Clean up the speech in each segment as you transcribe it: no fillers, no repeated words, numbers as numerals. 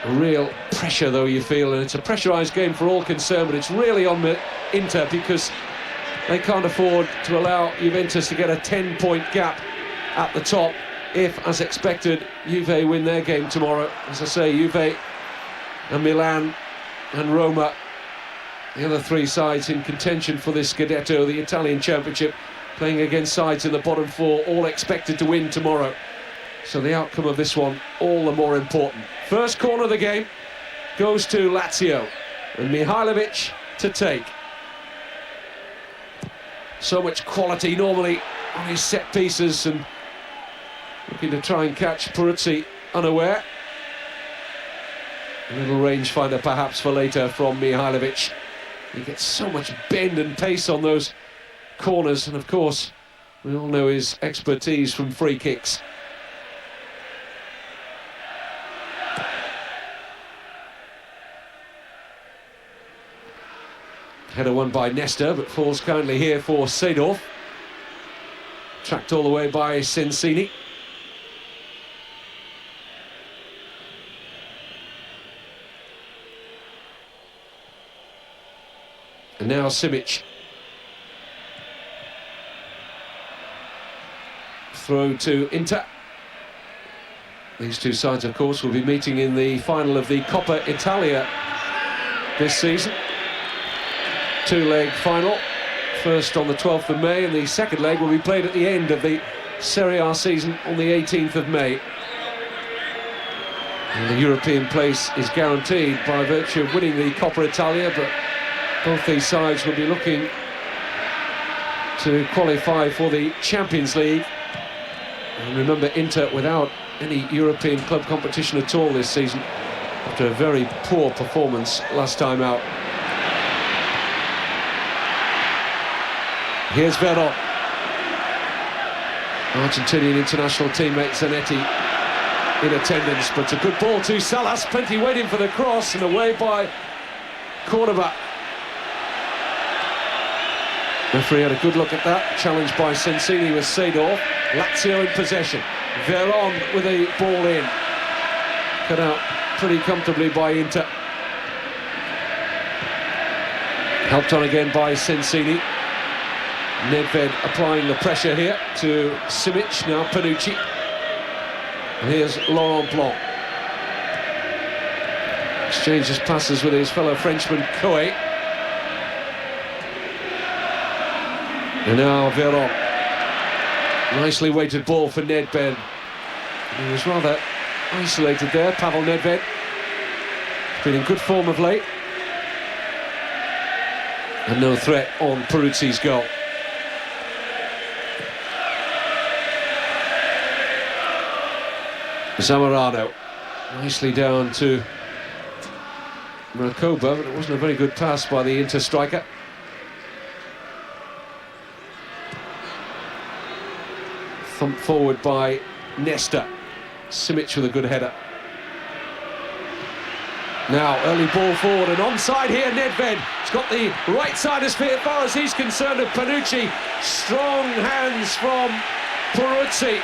Real pressure, though, you feel, and it's a pressurised game for all concerned, but it's really on the Inter because they can't afford to allow Juventus to get a 10-point gap at the top if, as expected, Juve win their game tomorrow. As I say, Juve and Milan and Roma, the other three sides in contention for this Scudetto, the Italian Championship, playing against sides in the bottom four, all expected to win tomorrow. So the outcome of this one, all the more important. First corner of the game goes to Lazio, and Mihajlovic to take. So much quality normally on his set pieces, and looking to try and catch Peruzzi unaware. A little rangefinder perhaps for later from Mihajlovic. He gets so much bend and pace on those corners, and of course we all know his expertise from free kicks. Header won by Nesta, but falls kindly here for Seedorf. Tracked all the way by Sensini. And now Simic. Throw to Inter. These two sides, of course, will be meeting in the final of the Coppa Italia this season. Two-leg final, first on the 12th of May, and the second leg will be played at the end of the Serie A season on the 18th of May. And the European place is guaranteed by virtue of winning the Coppa Italia, but both these sides will be looking to qualify for the Champions League. And remember, Inter without any European club competition at all this season, after a very poor performance last time out. Here's Veron. Argentinian international teammate Zanetti in attendance, but a good ball to Salas, plenty waiting for the cross, and away by Cordoba. Referee had a good look at that, challenged by Sensini with Seedorf. Lazio in possession. Veron with a ball in. Cut out pretty comfortably by Inter. Helped on again by Sensini. Nedved applying the pressure here to Simic, now Panucci. And here's Laurent Blanc. Exchanges passes with his fellow Frenchman, Coe. And now Veron. Nicely weighted ball for Nedved. He was rather isolated there, Pavel Nedved. Been in good form of late. And no threat on Peruzzi's goal. Zamorano, nicely down to Rakoba, but it wasn't a very good pass by the Inter striker. Thumped forward by Nesta. Simic with a good header. Now, early ball forward and onside here, Nedved. He's got the right side as far as he's concerned of Panucci. Strong hands from Peruzzi.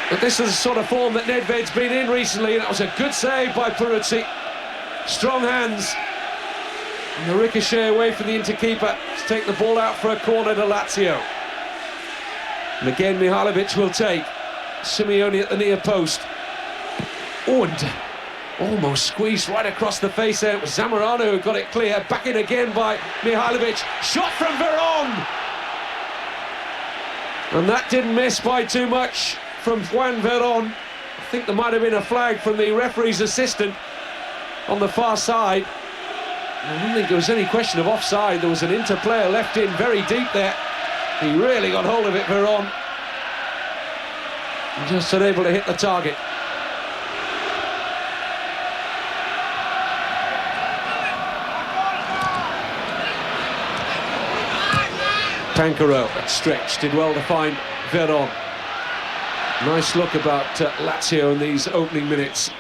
But this is the sort of form that Nedved's been in recently, and that was a good save by Peruzzi. Strong hands. And the ricochet away from the Inter keeper to take the ball out for a corner to Lazio. And again, Mihajlovic will take. Simeone at the near post. Oh, and almost squeezed right across the face there. It was Zamorano who got it clear. Back in again by Mihajlovic. Shot from Veron. And that didn't miss by too much from Juan Veron. I think there might have been a flag from the referee's assistant on the far side. I don't think there was any question of offside. There was an Inter player left in very deep there. He really got hold of it, Veron. Just unable to hit the target. Pancaro at stretch, did well to find Veron. Nice look about Lazio in these opening minutes.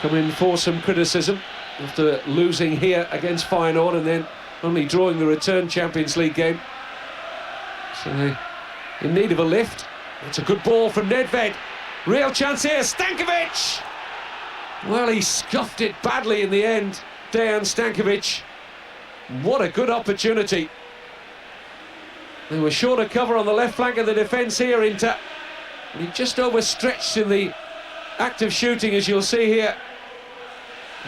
Come in for some criticism after losing here against Feyenoord and then only drawing the return Champions League game. So they're in need of a lift. It's a good ball from Nedved. Real chance here, Stankovic! Well, he scuffed it badly in the end, Dejan Stankovic. What a good opportunity. They were short of cover on the left flank of the defence here, Inter. And he just overstretched in the act of shooting, as you'll see here.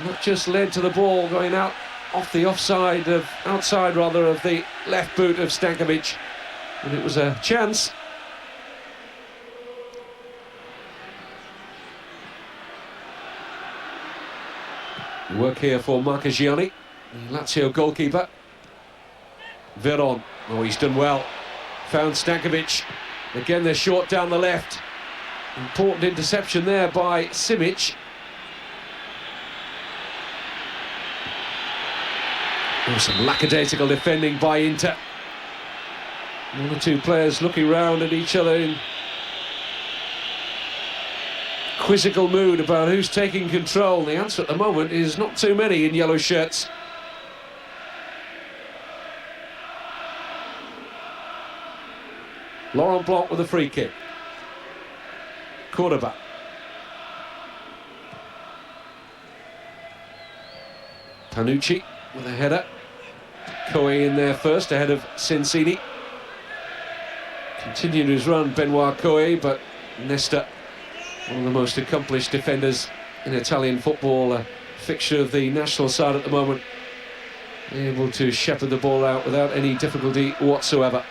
Not just led to the ball going out off the outside of the left boot of Stankovic. And it was a chance. Work here for Marchegiani, the Lazio goalkeeper. Veron, oh, he's done well. Found Stankovic. Again, they're short down the left. Important interception there by Simic. Oh, some lackadaisical defending by Inter. One or two players looking round at each other in quizzical mood about who's taking control. The answer at the moment is not too many in yellow shirts. Laurent Blanc with a free kick. Cordoba. Panucci with a header. Coe in there first ahead of Sensini. Continued his run, Benoit Coe, but Nesta, one of the most accomplished defenders in Italian football, a fixture of the national side at the moment, able to shepherd the ball out without any difficulty whatsoever.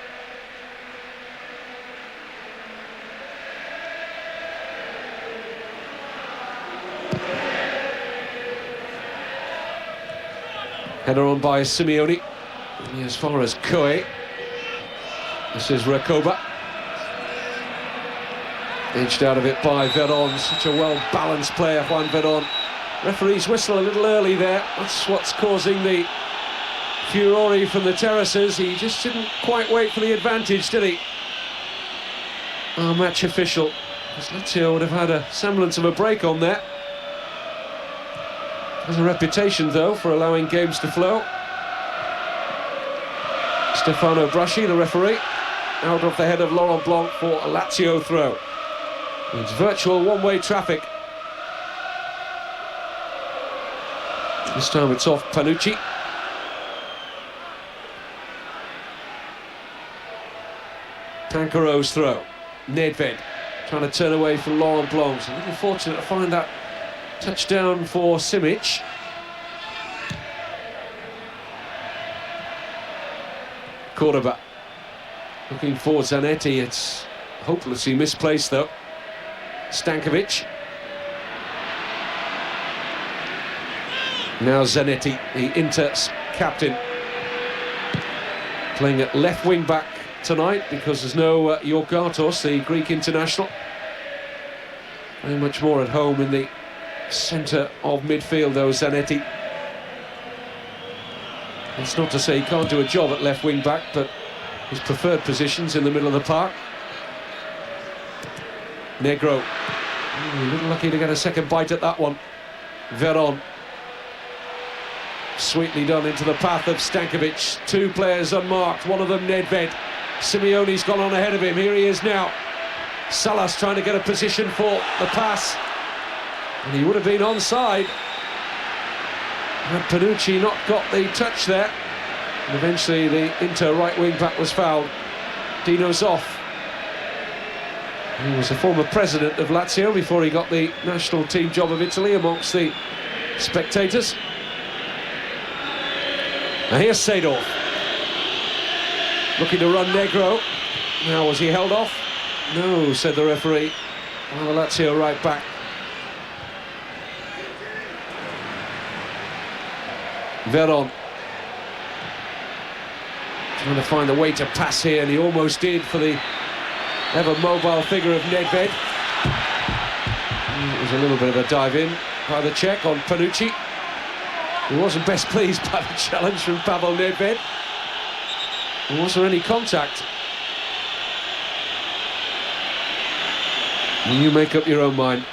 Header on by Simeone. As far as Coe. This is Recoba. Edged out of it by Veron. Such a well-balanced player, Juan Veron. Referee's whistle a little early there. That's what's causing the furore from the terraces. He just didn't quite wait for the advantage, did he? Our match official. Lazio would have had a semblance of a break on there. Has a reputation, though, for allowing games to flow. Stefano Braschi, the referee, out of the head of Laurent Blanc for a Lazio throw. It's virtual one-way traffic. This time it's off Panucci. Pancaro's throw. Nedved trying to turn away from Laurent Blanc. It's a little fortunate to find that touchdown for Simic. Cordoba looking for Zanetti. It's hopelessly misplaced though. Stankovic. Now Zanetti, the Inter's captain, playing at left wing back tonight because there's no Yorgatos, the Greek international. Very much more at home in the centre of midfield though, Zanetti. It's not to say he can't do a job at left wing back, but his preferred position's in the middle of the park. Negro, a little lucky to get a second bite at that one. Veron, sweetly done into the path of Stankovic. Two players unmarked, one of them Nedved. Simeone's gone on ahead of him, here he is now. Salas trying to get a position for the pass, and he would have been onside had Panucci not got the touch there. And eventually the Inter right wing back was fouled. Dino Zoff. He was a former president of Lazio before he got the national team job of Italy amongst the spectators. Now here's Seedorf. Looking to run Negro. Now, was he held off? No, said the referee. Well, the Lazio right back. Veron trying to find a way to pass here, and he almost did for the ever mobile figure of Nedved. It was a little bit of a dive in by the Czech on Panucci. He wasn't best pleased by the challenge from Pavel Nedved. Was there any contact? You make up your own mind.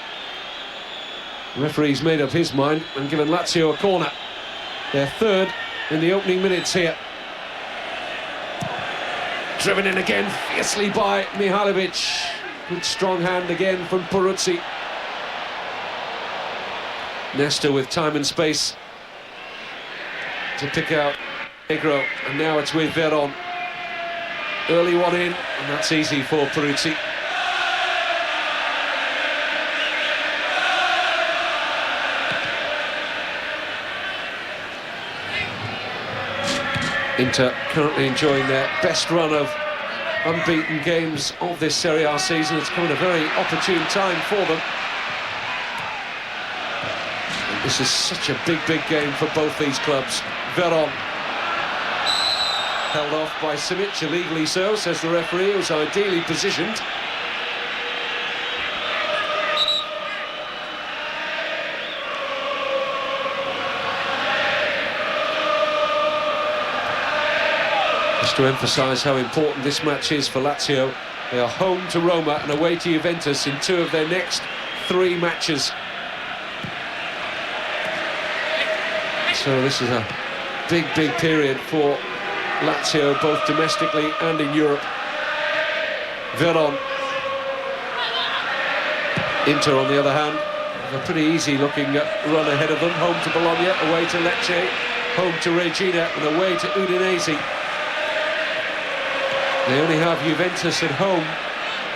The referee's made up his mind and given Lazio a corner. Their third in the opening minutes here. Driven in again fiercely by Mihailovic. Good strong hand again from Peruzzi. Nesta with time and space to pick out Negro, and now it's with Veron. Early one in, and that's easy for Peruzzi. Inter currently enjoying their best run of unbeaten games of this Serie A season. It's come at a very opportune time for them. And this is such a big game for both these clubs. Veron held off by Simic, illegally so, says the referee, who's ideally positioned. Just to emphasise how important this match is for Lazio. They are home to Roma and away to Juventus in 2 of their next 3 matches. So this is a big period for Lazio, both domestically and in Europe. Veron. Inter, on the other hand, have a pretty easy looking run ahead of them. Home to Bologna, away to Lecce, home to Regina and away to Udinese. They only have Juventus at home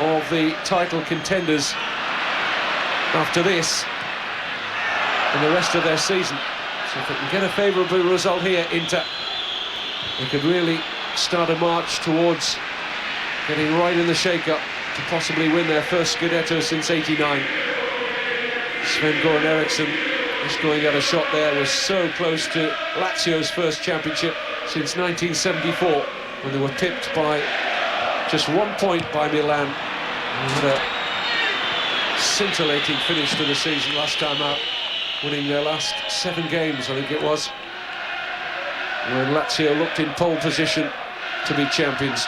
of the title contenders after this and the rest of their season. So if they can get a favourable result here, Inter, they could really start a march towards getting right in the shake-up to possibly win their first Scudetto since '89. Sven-Göran Eriksson just going at a shot there, was so close to Lazio's first championship since 1974, when they were pipped by just 1 point by Milan. They had a scintillating finish to the season last time out, winning their last 7 games, I think it was, when Lazio looked in pole position to be champions.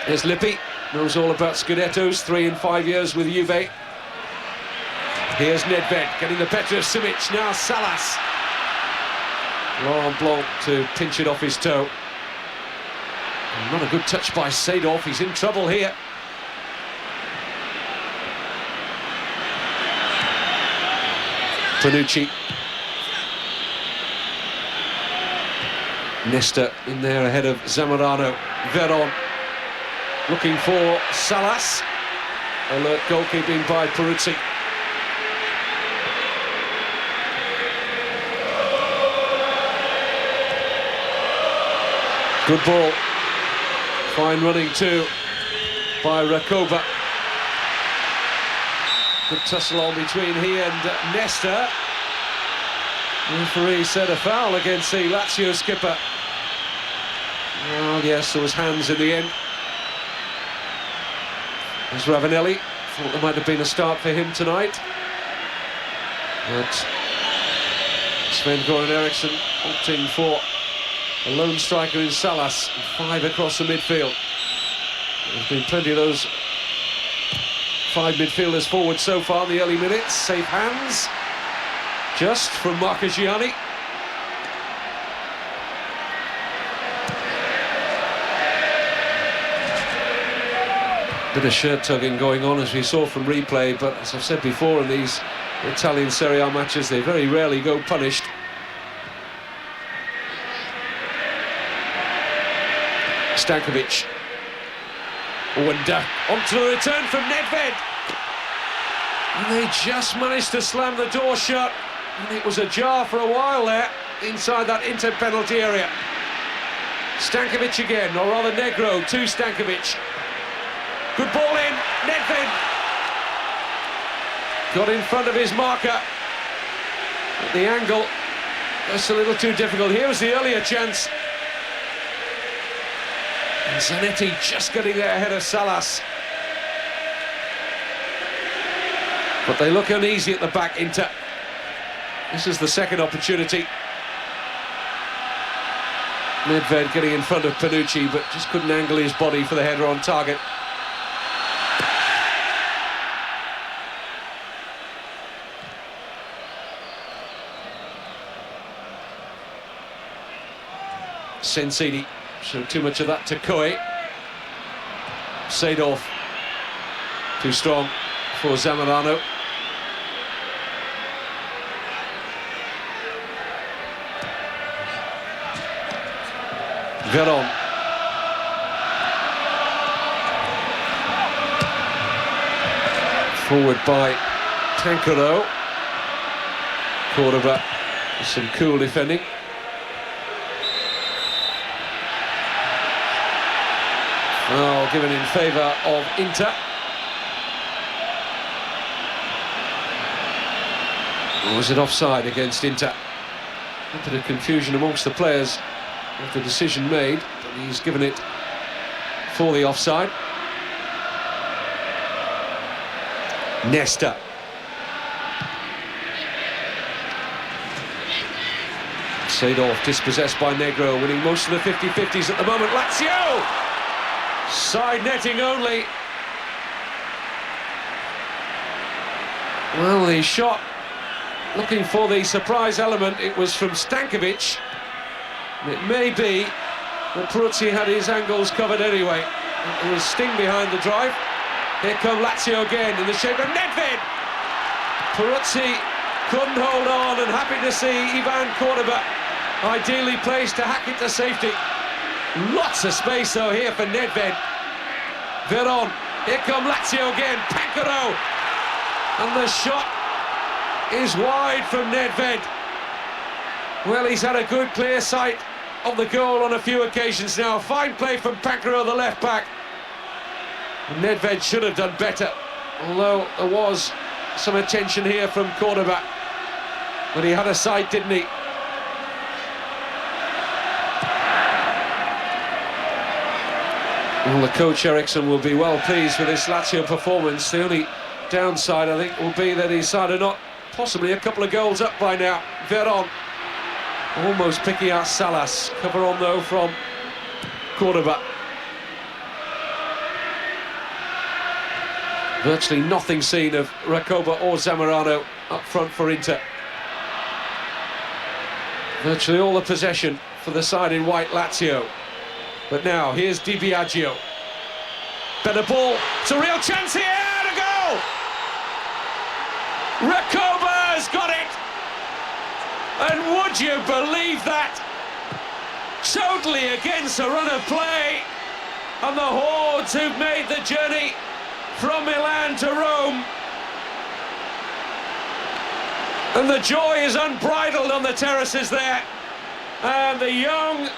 Here's Lippi, knows all about Scudettos, 3 in 5 years with Juve. Here's Nedved, getting the better of Simic, now Salas. Laurent Blanc to pinch it off his toe. And not a good touch by Seedorf, he's in trouble here. Panucci. Nesta in there ahead of Zamorano. Veron looking for Salas. Alert goalkeeping by Peruzzi. Good ball. Fine running too by Rakoba. Good tussle on between he and Nesta. The referee said a foul against the Lazio skipper. Well, yes, there was hands in the end. There's Ravanelli. Thought there might have been a start for him tonight. But Sven-Göran Eriksson opting for a lone striker in Salas, 5 across the midfield. There's been plenty of those 5 midfielders forward so far in the early minutes. Safe hands, just from Marchegiani. Bit of shirt tugging going on, as we saw from replay, but as I've said before, in these Italian Serie A matches, they very rarely go punished. Stankovic. Wonder onto the return from Nedved. And they just managed to slam the door shut. And it was ajar for a while there, inside that Inter penalty area. Stankovic again, or rather Negro to Stankovic. Good ball in, Nedved. Got in front of his marker. At the angle, that's a little too difficult. Here was the earlier chance. And Zanetti just getting there ahead of Salas. But they look uneasy at the back, Inter. This is the second opportunity. Nedved getting in front of Panucci, but just couldn't angle his body for the header on target. Sensini showed too much of that to Koe. Seedorf. Too strong for Zamorano. Veron. Forward by Tancaro. Cordoba, some cool defending. Oh, given in favour of Inter. Or was it offside against Inter? A bit of confusion amongst the players with the decision made, but he's given it for the offside. Nesta. Seedorf dispossessed by Negro, winning most of the 50-50s at the moment. Lazio! Side netting only. Well, the shot, looking for the surprise element, it was from Stankovic. It may be that Peruzzi had his angles covered anyway. There was sting behind the drive. Here come Lazio again in the shape of Nedved. Peruzzi couldn't hold on, and happy to see Ivan Cordoba ideally placed to hack it to safety. Lots of space though here for Nedved. Veron, here come Lazio again, Pancaro, and the shot is wide from Nedved. Well, he's had a good clear sight of the goal on a few occasions now. Fine play from Pancaro, the left back. Nedved should have done better, although there was some attention here from Cordoba. But he had a sight, didn't he? Well, the coach Eriksson will be well pleased with this Lazio performance. The only downside, I think, will be that his side are not possibly a couple of goals up by now. Veron almost picking out Salas. Cover on though from Cordoba. Virtually nothing seen of Recoba or Zamorano up front for Inter. Virtually all the possession for the side in white, Lazio. But now, here's Di Biagio. Better ball, it's a real chance here, and a goal! Recoba's got it! And would you believe that? Totally against the run of play, and the hordes who've made the journey from Milan to Rome. And the joy is unbridled on the terraces there. And the young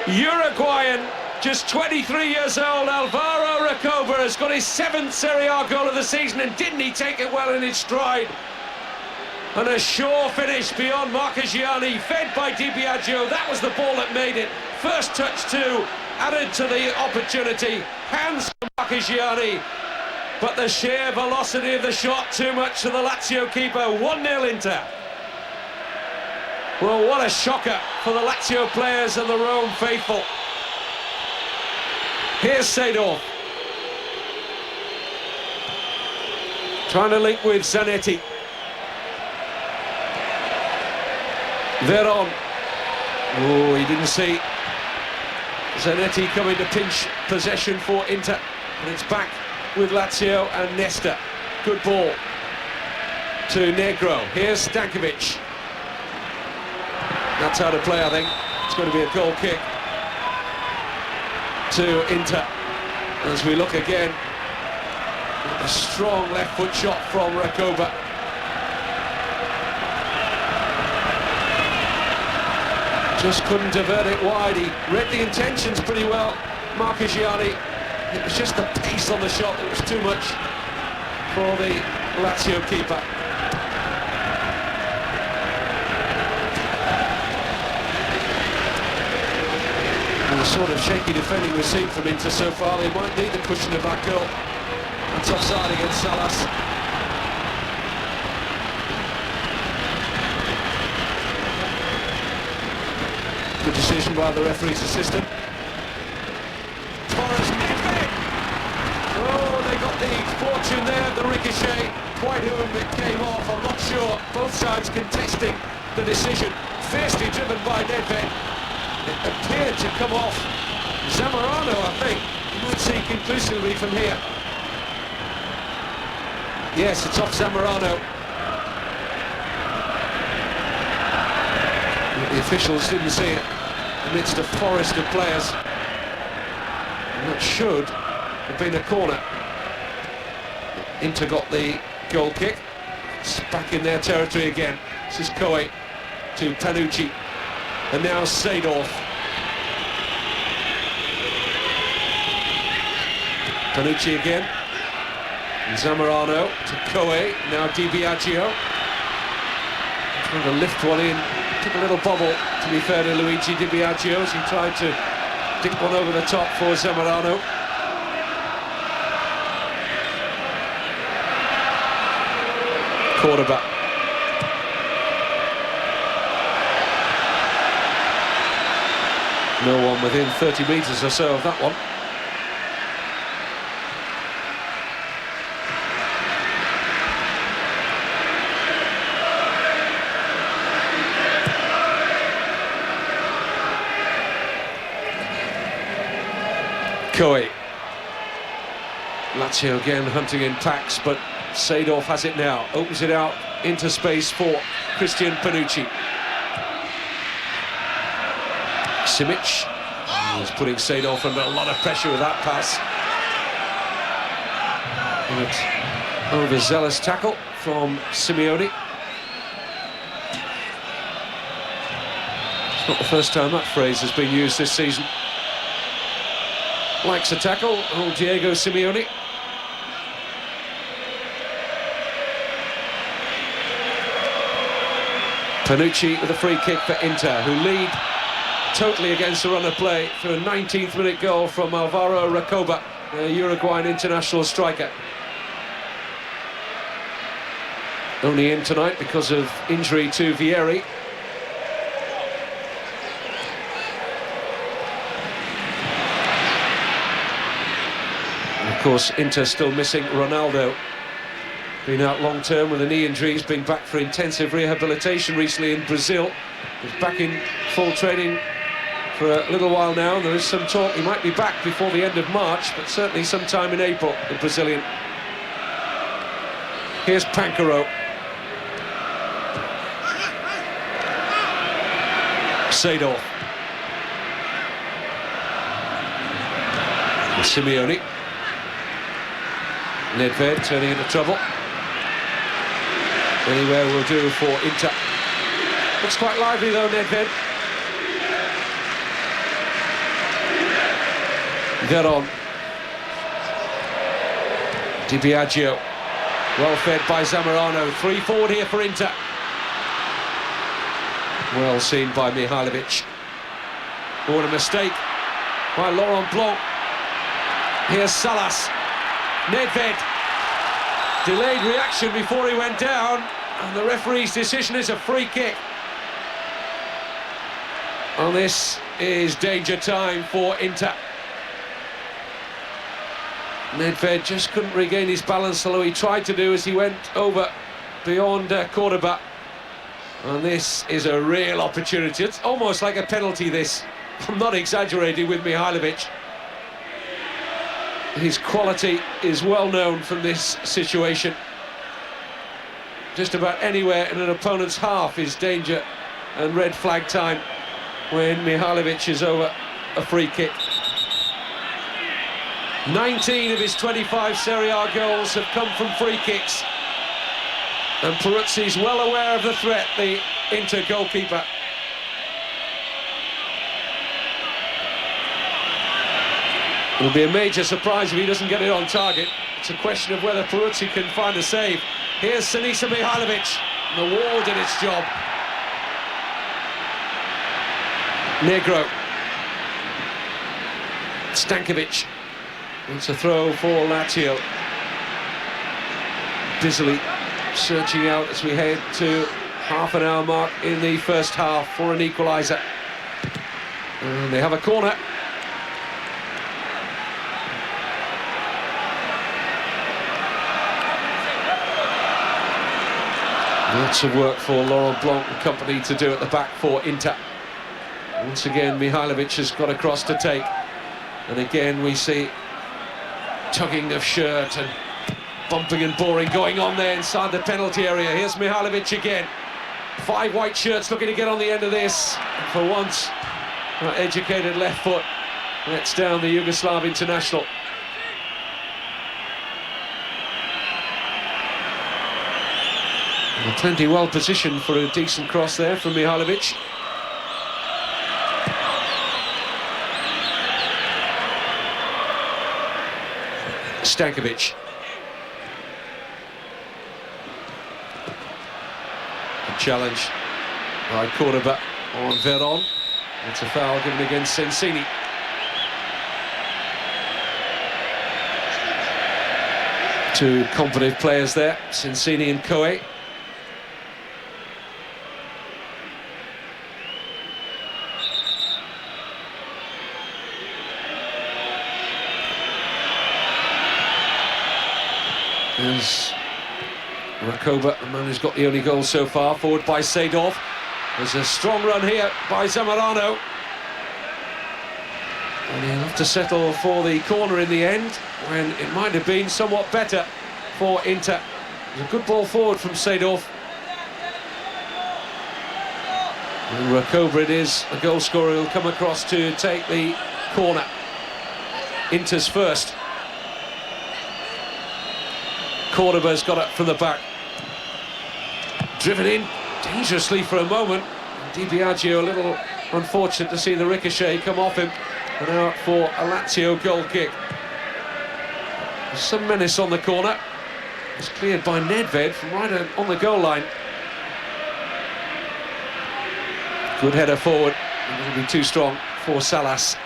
Uruguayan, just 23 years old, Alvaro Recoba, has got his 7th Serie A goal of the season, and didn't he take it well in his stride? And a sure finish beyond Marchegiani, fed by Di Biagio. That was the ball that made it. First touch too, added to the opportunity. Hands to Marchegiani, but the sheer velocity of the shot too much to the Lazio keeper. 1-0 Inter. Well, what a shocker for the Lazio players and the Rome faithful. Here's Seedorf, trying to link with Zanetti. Veron. Oh, he didn't see Zanetti coming to pinch possession for Inter. And it's back with Lazio and Nesta. Good ball to Negro. Here's Stankovic. That's how to play, I think. It's going to be a goal kick to Inter. As we look again, a strong left foot shot from Recoba. Just couldn't divert it wide. He read the intentions pretty well, Marchegiani. It was just the pace on the shot that was too much for the Lazio keeper. And the sort of shaky defending we've seen from Inter so far, they might need the cushion of that goal. That's offside against Salas. Good decision by the referee's assistant. Torres, Nedved! Oh, they got the fortune there, the ricochet. Quite whom it came off, I'm not sure. Both sides contesting the decision. Fiercely driven by Nedved. It appeared to come off Zamorano, I think. You might see conclusively from here. Yes, it's off Zamorano. The officials didn't see it amidst a forest of players. And that should have been a corner. Inter got the goal kick. It's back in their territory again. This is Koe to Panucci. And now Seedorf. Panucci again. Zamorano to Koe. Now Di Biagio. Trying to lift one in. Took a little bobble, to be fair to Luigi Di Biagio, as he tried to dink one over the top for Zamorano. Cordoba. No one within 30 metres or so of that one. Koe. Lazio again hunting in packs, but Seedorf has it now. Opens it out into space for Christian Panucci. Simic. He's putting Seedorf under a lot of pressure with that pass. But overzealous tackle from Simeone. It's not the first time that phrase has been used this season. Likes a tackle, old Diego Simeone. Panucci with a free kick for Inter, who lead totally against the run of play through a 19th minute goal from Alvaro Recoba, the Uruguayan international striker. Only in tonight because of injury to Vieri. Of course, Inter still missing Ronaldo. Been out long term with a knee injury. He's been back for intensive rehabilitation recently in Brazil. He's back in full training for a little while now. There is some talk he might be back before the end of March, but certainly sometime in April, the Brazilian. Here's Pancaro. Seedorf. Simeone. Nedved turning into trouble. Anywhere will do for Inter. Looks quite lively though, Nedved. Veron. Di Biagio. Well fed by Zamorano. 3 forward here for Inter. Well seen by Mihajlovic. What a mistake by Laurent Blanc. Here's Salas. Nedved. Delayed reaction before he went down, and the referee's decision is a free kick. And this is danger time for Inter. Nedved just couldn't regain his balance, although he tried to do as he went over beyond Cordoba. And this is a real opportunity. It's almost like a penalty, this. I'm not exaggerating with Mihajlovic. His quality is well known from this situation. Just about anywhere in an opponent's half is danger and red flag time when Mihajlovic is over a free kick. 19 of his 25 Serie A goals have come from free kicks. And Peruzzi's well aware of the threat, the Inter goalkeeper. It'll be a major surprise if he doesn't get it on target. It's a question of whether Peruzzi can find a save. Here's Sinisa Mihajlovic. The wall did its job. Negro. Stankovic. It's a throw for Lazio. Busily searching out as we head to half an hour mark in the first half for an equaliser. And they have a corner. Lots of work for Laurent Blanc and company to do at the back for Inter. Once again, Mihajlovic has got across to take. And again, we see tugging of shirt and Bumping and boring going on there inside the penalty area. Here's Mihajlovic again. 5 white shirts looking to get on the end of this. And for once, that educated left foot lets down the Yugoslav international. And plenty well positioned for a decent cross there from Mihajlovic. Stankovic. A challenge by Cordoba on Veron. It's a foul given against Sensini. Two competent players there, Sensini and Koe. There's Rakoba, the man who's got the only goal so far, forward by Seedorf. There's a strong run here by Zamorano. And he'll have to settle for the corner in the end, when it might have been somewhat better for Inter. There's a good ball forward from Seedorf. And Rakoba it is, the goal scorer, who'll come across to take the corner. Inter's first. Cordoba's got it from the back. Driven in dangerously for a moment. Di Biagio a little unfortunate to see the ricochet come off him. And out for a Lazio goal kick. There's some menace on the corner. It's cleared by Nedved from right on the goal line. Good header forward. It'll be too strong for Salas.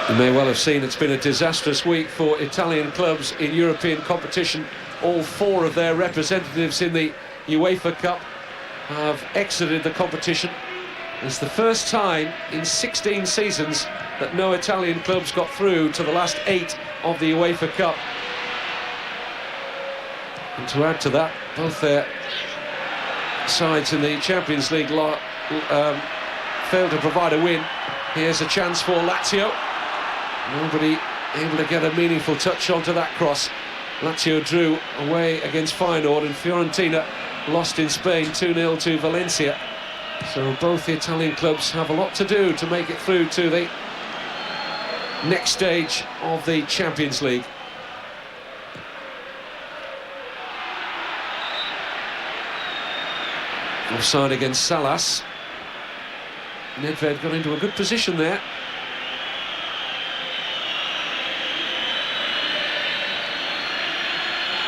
You may well have seen it's been a disastrous week for Italian clubs in European competition. All 4 of their representatives in the UEFA Cup have exited the competition. It's the first time in 16 seasons that no Italian clubs got through to the last 8 of the UEFA Cup. And to add to that, both their sides in the Champions League failed to provide a win. Here's a chance for Lazio. Nobody able to get a meaningful touch onto that cross. Lazio drew away against Feyenoord, and Fiorentina lost in Spain 2-0 to Valencia. So both the Italian clubs have a lot to do to make it through to the next stage of the Champions League. Offside against Salas. Nedved got into a good position there.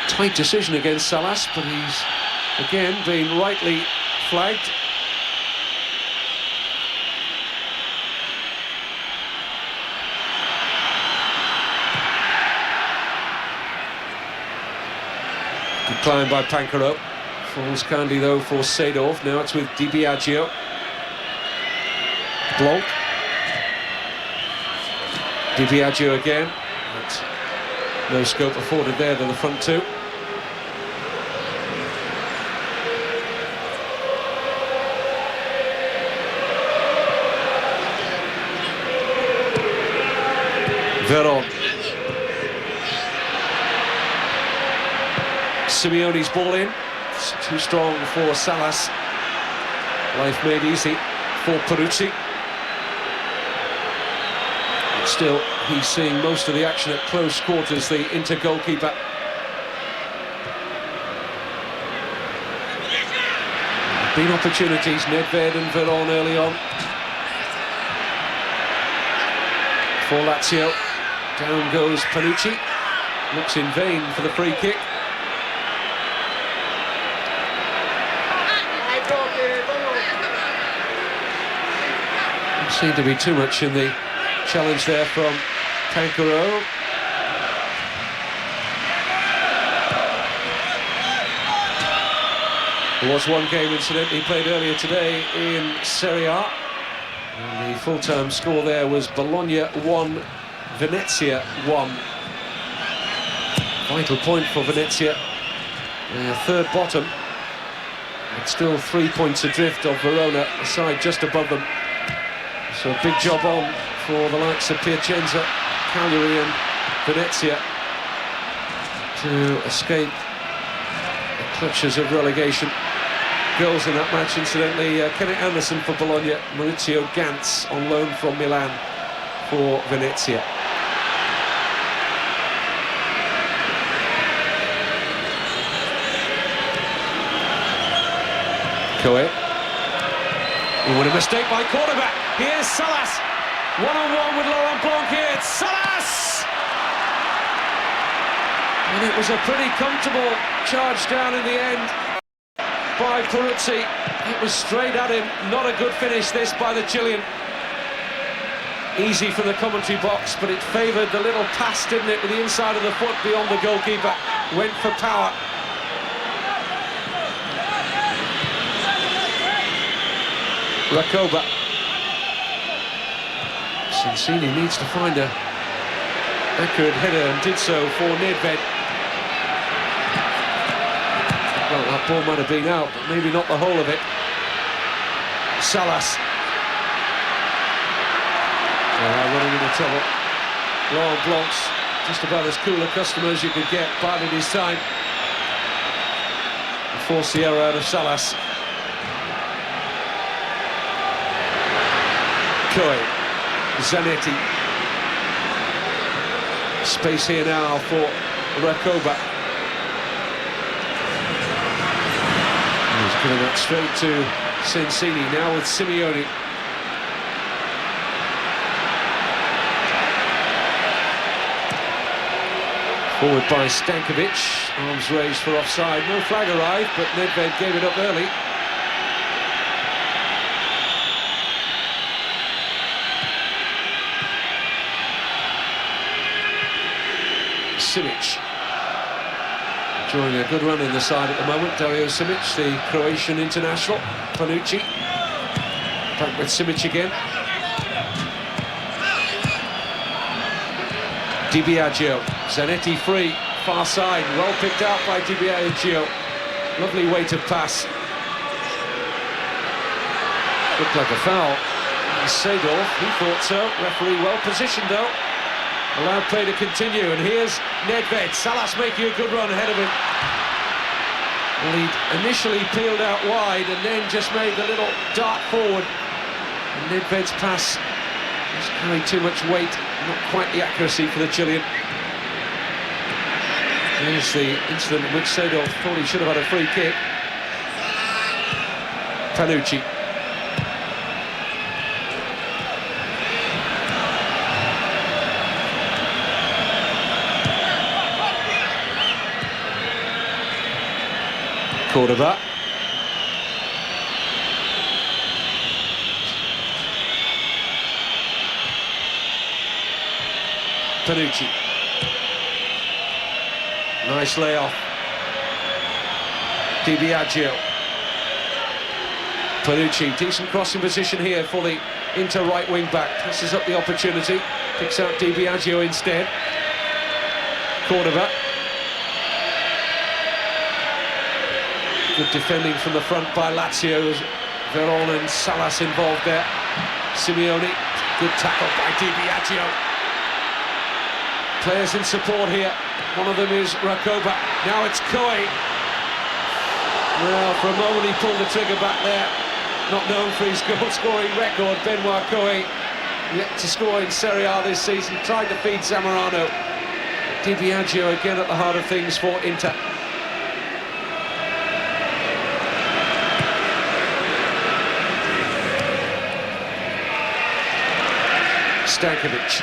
Tight decision against Salas, but he's again been rightly flagged. Good climb by Pancaro. Falls kindly though for Seedorf. Now it's with Di Biagio. Blanc. Di Biagio again. But no scope afforded there to the front two. Veron. Simeone's ball in. It's too strong for Salas. Life made easy for Peruzzi. But still, he's seeing most of the action at close quarters, the Inter goalkeeper. Been opportunities, Nedved and Veron early on. For Lazio. Down goes Panucci. Looks in vain for the free kick. There seemed to be too much in the challenge there from Pancaro. There was one game incident he played earlier today in Serie A. And the full-time score there was Bologna 1, Venezia 1. Vital point for Venezia. Third bottom. It's still 3 points adrift of Verona, a side just above them. So a big job on for the likes of Piacenza, Cagliari and Venezia to escape the clutches of relegation. Goals in that match, incidentally, Kenneth Anderson for Bologna, Maurizio Gantz on loan from Milan for Venezia. Coe. What a mistake by quarterback. Here's Salas. One-on-one with Laurent Blanc here. It's Salas! And it was a pretty comfortable charge down in the end by Peruzzi. It was straight at him. Not a good finish, this, by the Chilean. Easy from the commentary box, but it favoured the little pass, didn't it, with the inside of the foot beyond the goalkeeper. Went for power. Rakoba. Sensini needs to find a accurate header and did so for Nedved. Well, that ball might have been out, but maybe not the whole of it. Salas. Running into trouble. Laurent Blanc's just about as cool a customer as you could get, biding his time. And forced the error out of Salas. Coe. Zanetti. Space here now for Rakoba. He's giving that straight to Sensini, now with Simeone. Forward by Stankovic, arms raised for offside. No flag arrived, but Nedved gave it up early. Simic enjoying a good run in the side at the moment. Dario Simic, the Croatian international. Panucci back with Simic again. Di Biagio, Zanetti free, far side, well picked out by Di Biagio. Lovely way to pass. Looked like a foul. Seedorf, he thought so. Referee well positioned though. Allowed play to continue, and here's Nedved. Salas making a good run ahead of him. Well, he initially peeled out wide and then just made the little dart forward. And Nedved's pass just carried too much weight, not quite the accuracy for the Chilean. There's the incident in which Seedorf thought he should have had a free kick. Panucci. Cordoba. Panucci. Nice layoff. Di Biagio. Panucci, decent crossing position here for the Inter right wing back. Passes up the opportunity, picks out Di Biagio instead. Cordoba. Good defending from the front by Lazio. Veron and Salas involved there. Simeone, good tackle by Di Biagio. Players in support here. One of them is Rakoba. Now it's Coe. Well, for a moment he pulled the trigger back there. Not known for his goal-scoring record, Benoit Coe. Yet to score in Serie A this season. Tried to feed Zamorano. Di Biagio again at the heart of things for Inter. Stankovic.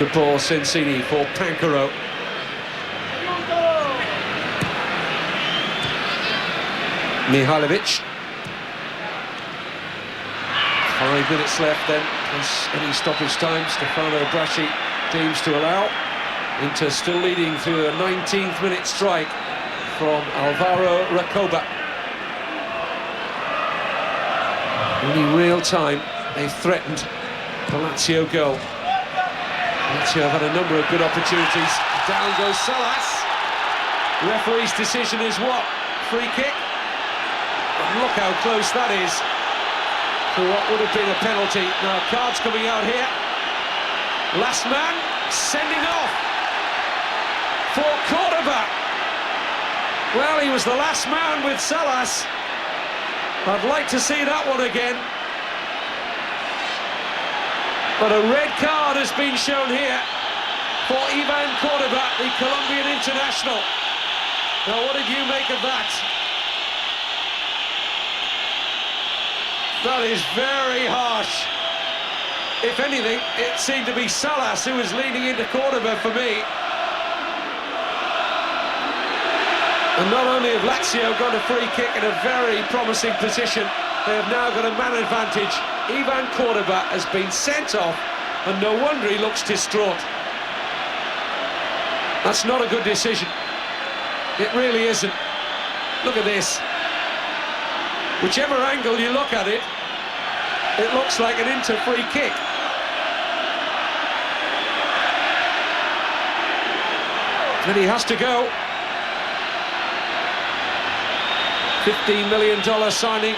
Good ball, Sensini for Pancaro. Mihailovic. 5 minutes left then, plus any stoppage time Stefano Braschi deems to allow. Inter still leading through a 19th minute strike from Alvaro Rakoba. Only real time they've threatened the Lazio goal. Lazio have had a number of good opportunities. Down goes Salas. The referee's decision is what? Free kick? And look how close that is to what would have been a penalty. Now, cards coming out here. Last man sending off for Cordoba. Well, he was the last man with Salas. I'd like to see that one again. But a red card has been shown here for Ivan Cordoba, the Colombian international. Now, what did you make of that? That is very harsh. If anything, it seemed to be Salas who was leaning into Cordoba for me. And not only have Lazio got a free kick in a very promising position, they have now got a man advantage. Ivan Cordoba has been sent off, and no wonder he looks distraught. That's not a good decision. It really isn't. Look at this. Whichever angle you look at it, it looks like an Inter free kick. And he has to go. $15 million signing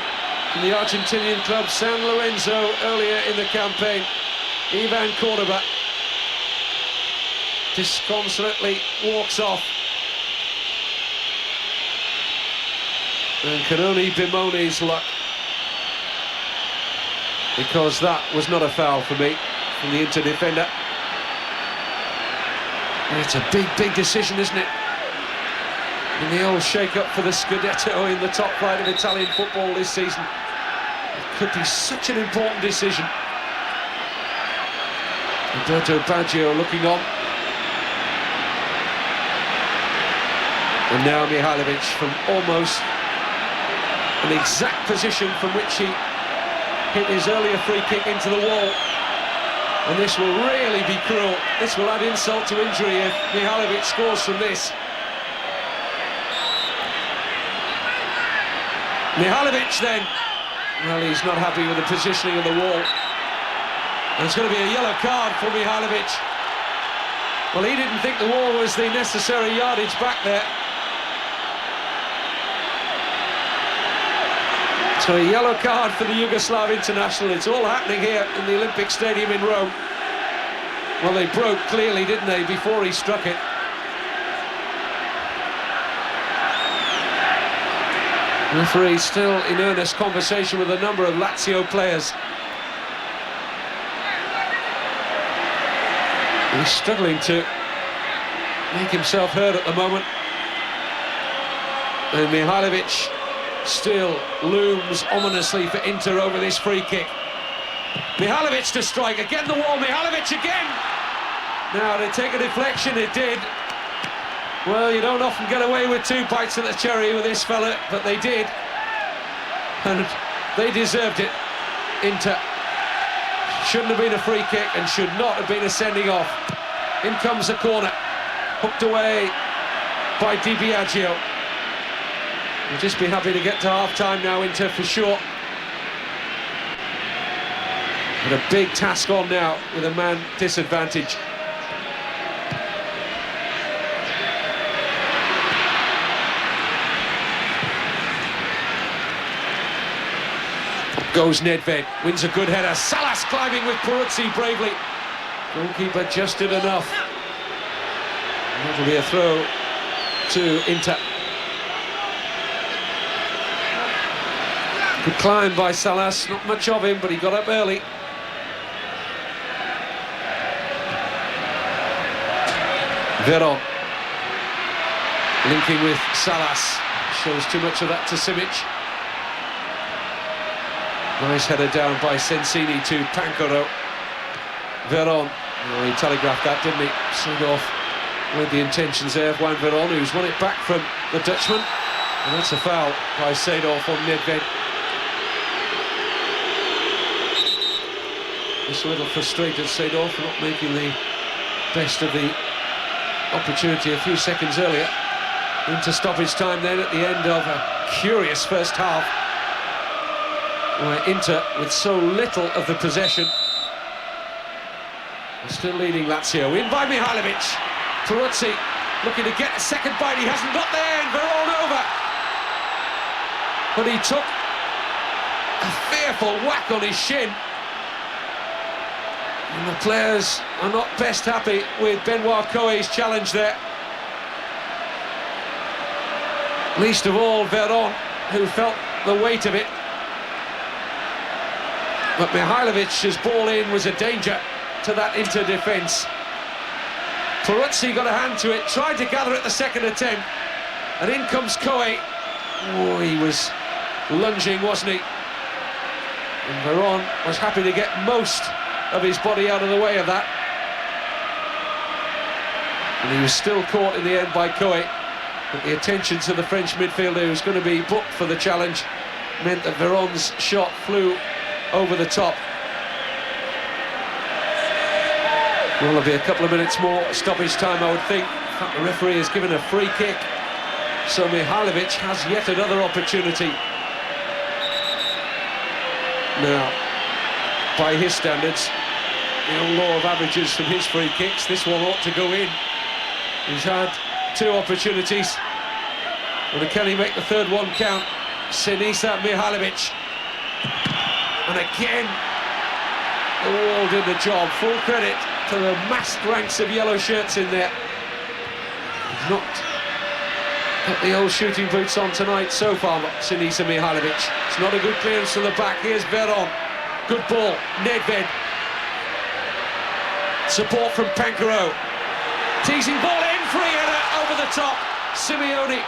from the Argentinian club San Lorenzo earlier in the campaign. Ivan Cordoba disconsolately walks off. And can only bemoan his luck, because that was not a foul for me from the Inter defender. And it's a big decision, isn't it? In the old shake-up for the Scudetto in the top flight of Italian football this season. It could be such an important decision. Roberto Baggio looking on. And now Mihajlovic from almost an exact position from which he hit his earlier free kick into the wall. And this will really be cruel. This will add insult to injury if Mihajlovic scores from this. Mihajlovic then, well, he's not happy with the positioning of the wall. And it's going to be a yellow card for Mihajlovic. Well, he didn't think the wall was the necessary yardage back there. So a yellow card for the Yugoslav international. It's all happening here in the Olympic Stadium in Rome. Well, they broke clearly, didn't they, before he struck it. The referee still in earnest conversation with a number of Lazio players. He's struggling to make himself heard at the moment. And Mihajlovic still looms ominously for Inter over this free kick. Mihajlovic to strike, again the wall, Mihajlovic again! Now, to take a deflection, it did. Well, you don't often get away with two bites at the cherry with this fella, but they did. And they deserved it. Inter shouldn't have been a free kick and should not have been a sending off. In comes the corner, hooked away by Di Biagio. We'll just be happy to get to half-time now, Inter, for sure. And a big task on now with a man disadvantage. Goes Nedved, wins a good header. Salas climbing with Peruzzi bravely. Goalkeeper just did enough. That'll be a throw to Inter. Good climb by Salas, not much of him, but he got up early. Veron linking with Salas, shows too much of that to Simic. Nice header down by Sensini to Pancoro. Veron, well, he telegraphed that, didn't he? Sent off with the intentions there of Juan Veron, who's won it back from the Dutchman. And that's a foul by Seedorf on Nedved. Just a little frustrated, Seedorf, for not making the best of the opportunity a few seconds earlier. Into stoppage time then at the end of a curious first half, where Inter, with so little of the possession, Still leading Lazio, in by Mihajlovic. Peruzzi looking to get a second bite, he hasn't got there, and Veron over. But he took a fearful whack on his shin. And the players are not best happy with Benoit Coe's challenge there. Least of all Veron, who felt the weight of it. But Mihajlovic's ball in was a danger to that Inter defence. Peruzzi got a hand to it, tried to gather at the second attempt, and in comes Coe. Oh, he was lunging, wasn't he? And Veron was happy to get most of his body out of the way of that. And he was still caught in the end by Coe. But the attention to the French midfielder, who's going to be booked for the challenge, meant that Veron's shot flew over the top. Well, there'll be a couple of minutes more stoppage time, I would think. In fact, the referee has given a free kick, so Mihajlovic has yet another opportunity. Now, by his standards, the old law of averages from his free kicks, this one ought to go in. He's had two opportunities, and can he make the third one count? Sinisa Mihajlovic. And again, the wall did the job. Full credit to the massed ranks of yellow shirts in there. Not got the old shooting boots on tonight so far, Sinisa Mihajlovic. It's not a good clearance to the back. Here's Veron. Good ball. Nedved. Support from Pancaro. Teasing ball in, free header over the top. Simeone.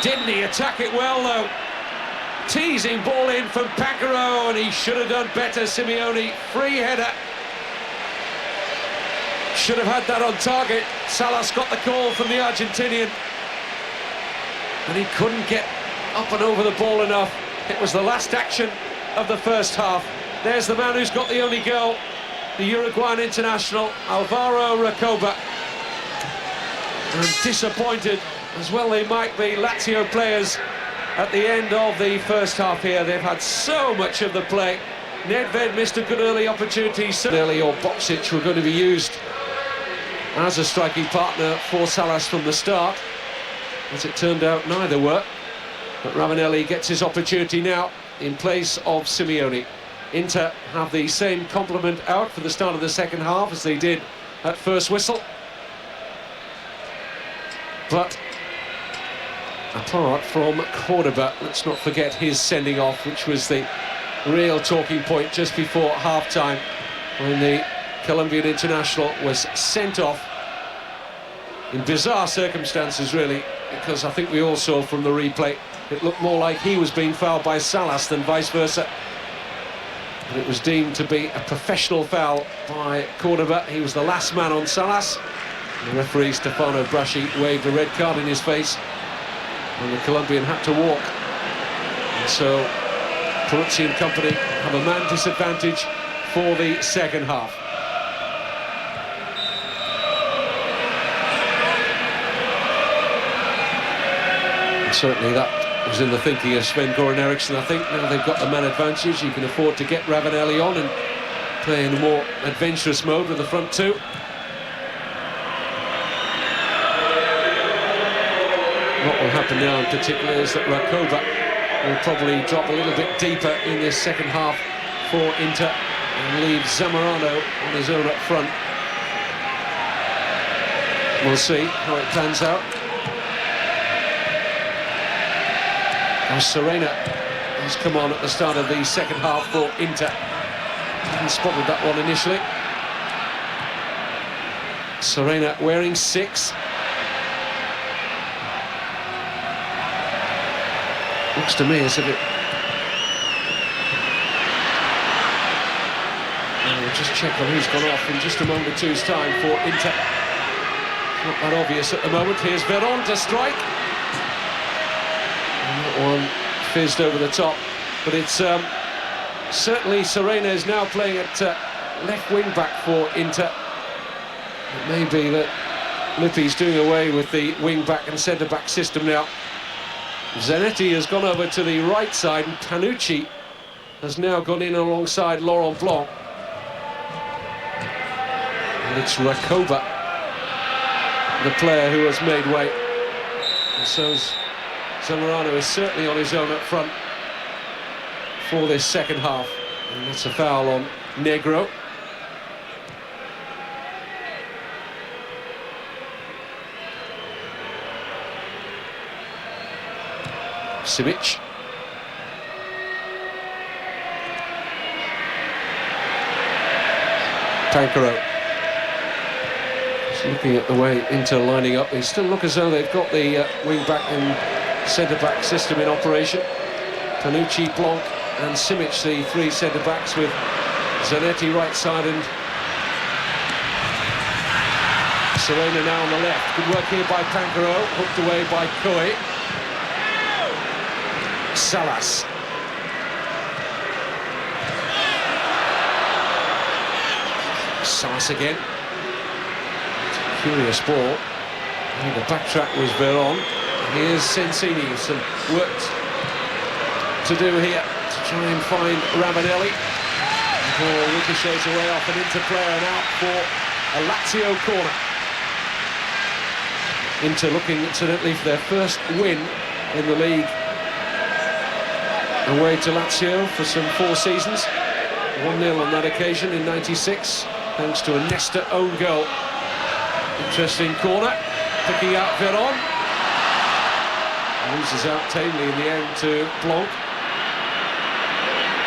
Didn't he attack it well though? Teasing ball in from Pancaro, and he should have done better, Simeone. Free header. Should have had that on target. Salas got the call from the Argentinian, and he couldn't get up and over the ball enough. It was the last action of the first half. There's the man who's got the only goal, the Uruguayan international, Alvaro Recoba. And disappointed, as well they might be, Lazio players at the end of the first half here. They've had so much of the play. Nedved missed a good early opportunity. Early or Boksic were going to be used as a striking partner for Salas from the start. As it turned out, neither were. But Ravanelli gets his opportunity now in place of Simeone. Inter have the same complement out for the start of the second half as they did at first whistle. But apart from Cordoba, let's not forget his sending off, which was the real talking point just before half-time, when the Colombian international was sent off in bizarre circumstances, really, because I think we all saw from the replay it looked more like he was being fouled by Salas than vice versa. But it was deemed to be a professional foul by Cordoba. He was the last man on Salas. The referee, Stefano Braschi, waved a red card in his face, and the Colombian had to walk. And so Peruzzi and company have a man disadvantage for the second half. And certainly that was in the thinking of Sven-Goran Eriksson, I think. Now they've got the man advantage, you can afford to get Ravanelli on and play in a more adventurous mode with the front two. What will happen now in particular is that Recoba will probably drop a little bit deeper in this second half for Inter and leave Zamorano on his own up front. We'll see how it plans out. Serena has come on at the start of the second half for Inter. Hadn't spotted that one initially. Serena wearing 6. Looks to me as if it... We'll just check on who's gone off in just a moment or two's time for Inter. Not that obvious at the moment. Here's Veron to strike. One fizzed over the top, but it's certainly Serena is now playing at left wing back for Inter. It may be that Lippi's doing away with the wing back and centre back system now. Zanetti has gone over to the right side, and Panucci has now gone in alongside Laurent Blanc. And it's Rakoba, the player who has made way. And so Zamorano is certainly on his own up front for this second half. And that's a foul on Negro. Simic. Pancaro. Just looking at the way Inter lining up, they still look as though they've got the wing-back and centre-back system in operation. Panucci, Blanc and Simic, the three centre-backs, with Zanetti right side and Serena now on the left. Good work here by Pancaro, hooked away by Coe. Salas. Salas again. Curious ball. And the backtrack was Veron. Here's Sensini. Some work to do here to try and find Ravanelli. The ball ricochets away off an Inter player and out for a Lazio corner. Inter looking incidentally for their first win in the league away to Lazio for some 4 seasons. 1-0 on that occasion in '96, thanks to a Nesta own goal. Interesting corner, picking out Veron. Loses out tamely in the end to Blanc.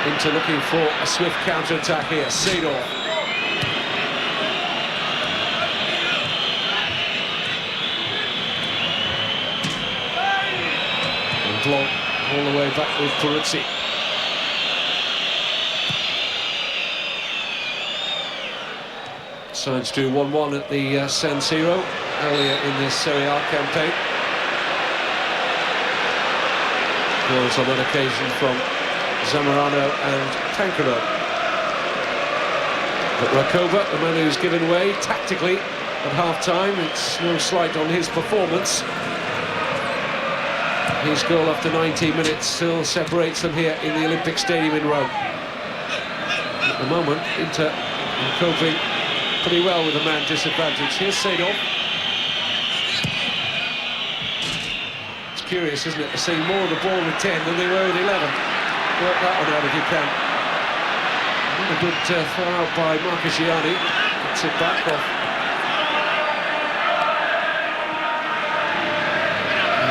Inter looking for a swift counter-attack here. Seedorf. And Blanc all the way back with Peruzzi. Signs to 1-1 at the San Siro earlier in this Serie A campaign. Goals on that occasion from Zamorano and Pancaro. But Rakoba, the man who's given way tactically at half-time, it's no slight on his performance. His goal after 19 minutes still separates them here in the Olympic Stadium in Rome. At the moment, Inter are coping pretty well with the man disadvantage. Here's Seedorf. It's curious, isn't it, to see more of the ball with 10 than they were with 11. Work that one out if you can. A good throw out by Marchigiani. Gets it back off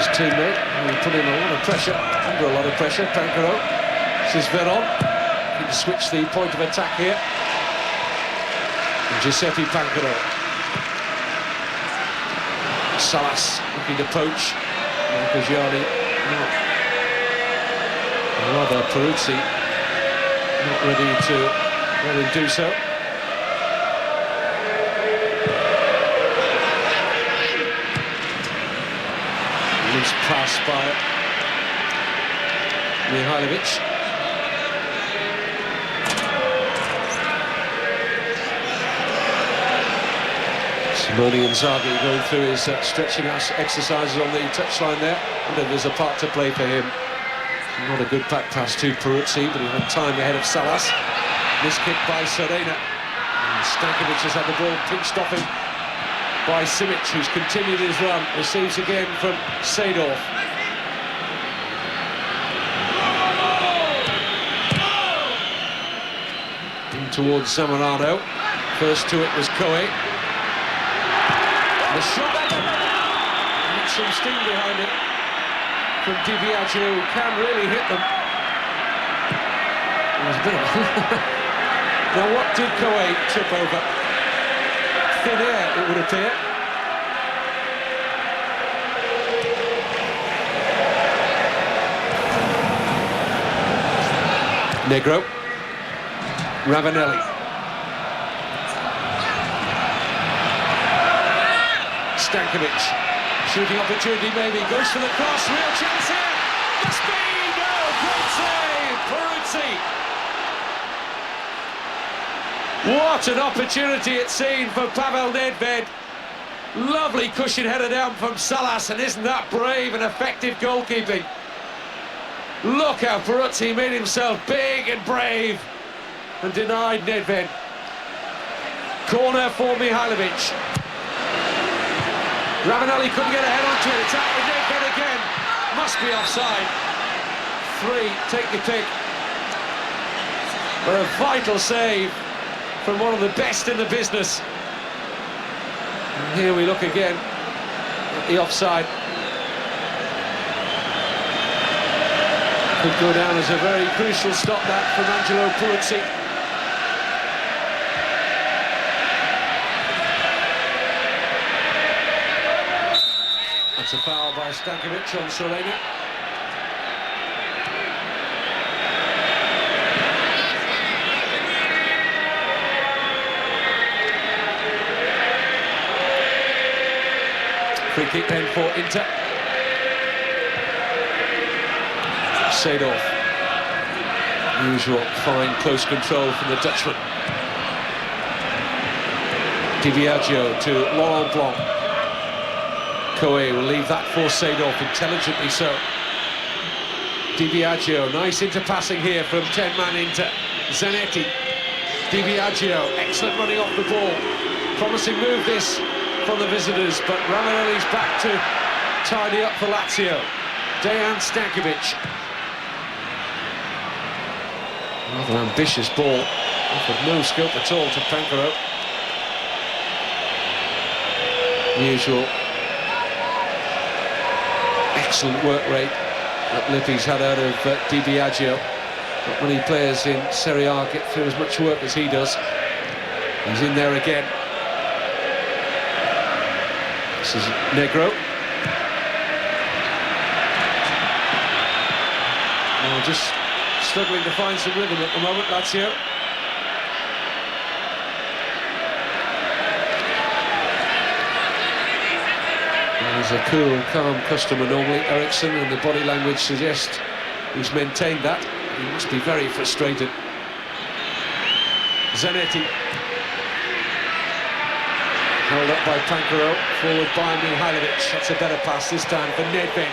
his teammate, who put in a lot of pressure, under a lot of pressure. Pancaro. This is Veron. He can switch the point of attack here. And Giuseppe Pancaro. Salas looking to poach. Marchigiani. Rather Peruzzi not ready to let him do so. Loose pass by Mihailovic. Simone Inzaghi going through his stretching exercises on the touchline there, and then there's a part to play for him. Not a good back pass to Peruzzi, but he had time ahead of Salas. This kick by Serena. And Stankovic has had the ball pinched off him by Simic, who's continued his run. Receives again from Seedorf. In towards Zamorano. First to it was Coe. The shot. And some sting behind it from Di Biagio, who can really hit them. It was a bit of Now, what did Coe trip over? Thin air, it would appear. Negro. Ravanelli. Stankovic. Shooting opportunity maybe, goes for the cross, real chance here. The speed, no, great save, Peruzzi. What an opportunity it's seen for Pavel Nedved. Lovely cushion header down from Salas, and isn't that brave and effective goalkeeping? Look how Peruzzi made himself big and brave and denied Nedved. Corner for Mihajlovic. Ravanelli couldn't get a head onto it. It's out with Nedved again. Must be offside. 3, take your pick. But a vital save from one of the best in the business. And here we look again at the offside. Could go down as a very crucial stop, that, from Angelo Peruzzi. That's a foul by Stankovic on Solena. Free kick then for Inter. Seedorf. Usual fine close control from the Dutchman. Di Biagio to Laurent Blanc. Coe will leave that for Seedorf, intelligently so. Di Biagio, nice interpassing here from 10-man Inter. Zanetti. Di Biagio, excellent running off the ball. Promising move this from the visitors, but Ravanelli's back to tidy up for Lazio. Dejan Stankovic. Rather ambitious ball, offered no scope at all to Pankaro. Usual excellent work rate that Lippi's had out of Di Biagio. Not many players in Serie A get through as much work as he does. He's in there again. This is Negro. Oh, just struggling to find some rhythm at the moment, Lazio. He's a cool, calm customer normally, Eriksson, and the body language suggests he's maintained that. He must be very frustrated. Zanetti. Held up by Pankaro, forward by Mihajlovic. That's a better pass this time for Nedved.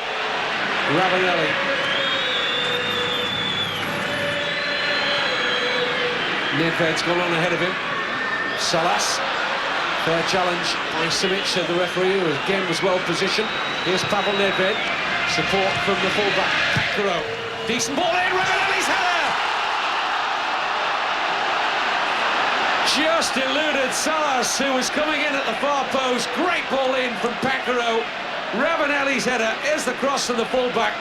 Ravanelli. Nedved's gone on ahead of him. Salas. Fair challenge by Simic, said the referee, who again was well positioned. Here's Pavel Nedved. Support from the fullback, Pankaro. Decent ball in, Ravanelli's header! Just eluded Salas, who was coming in at the far post. Great ball in from Pankaro. Ravanelli's header. Here's the cross from the fullback.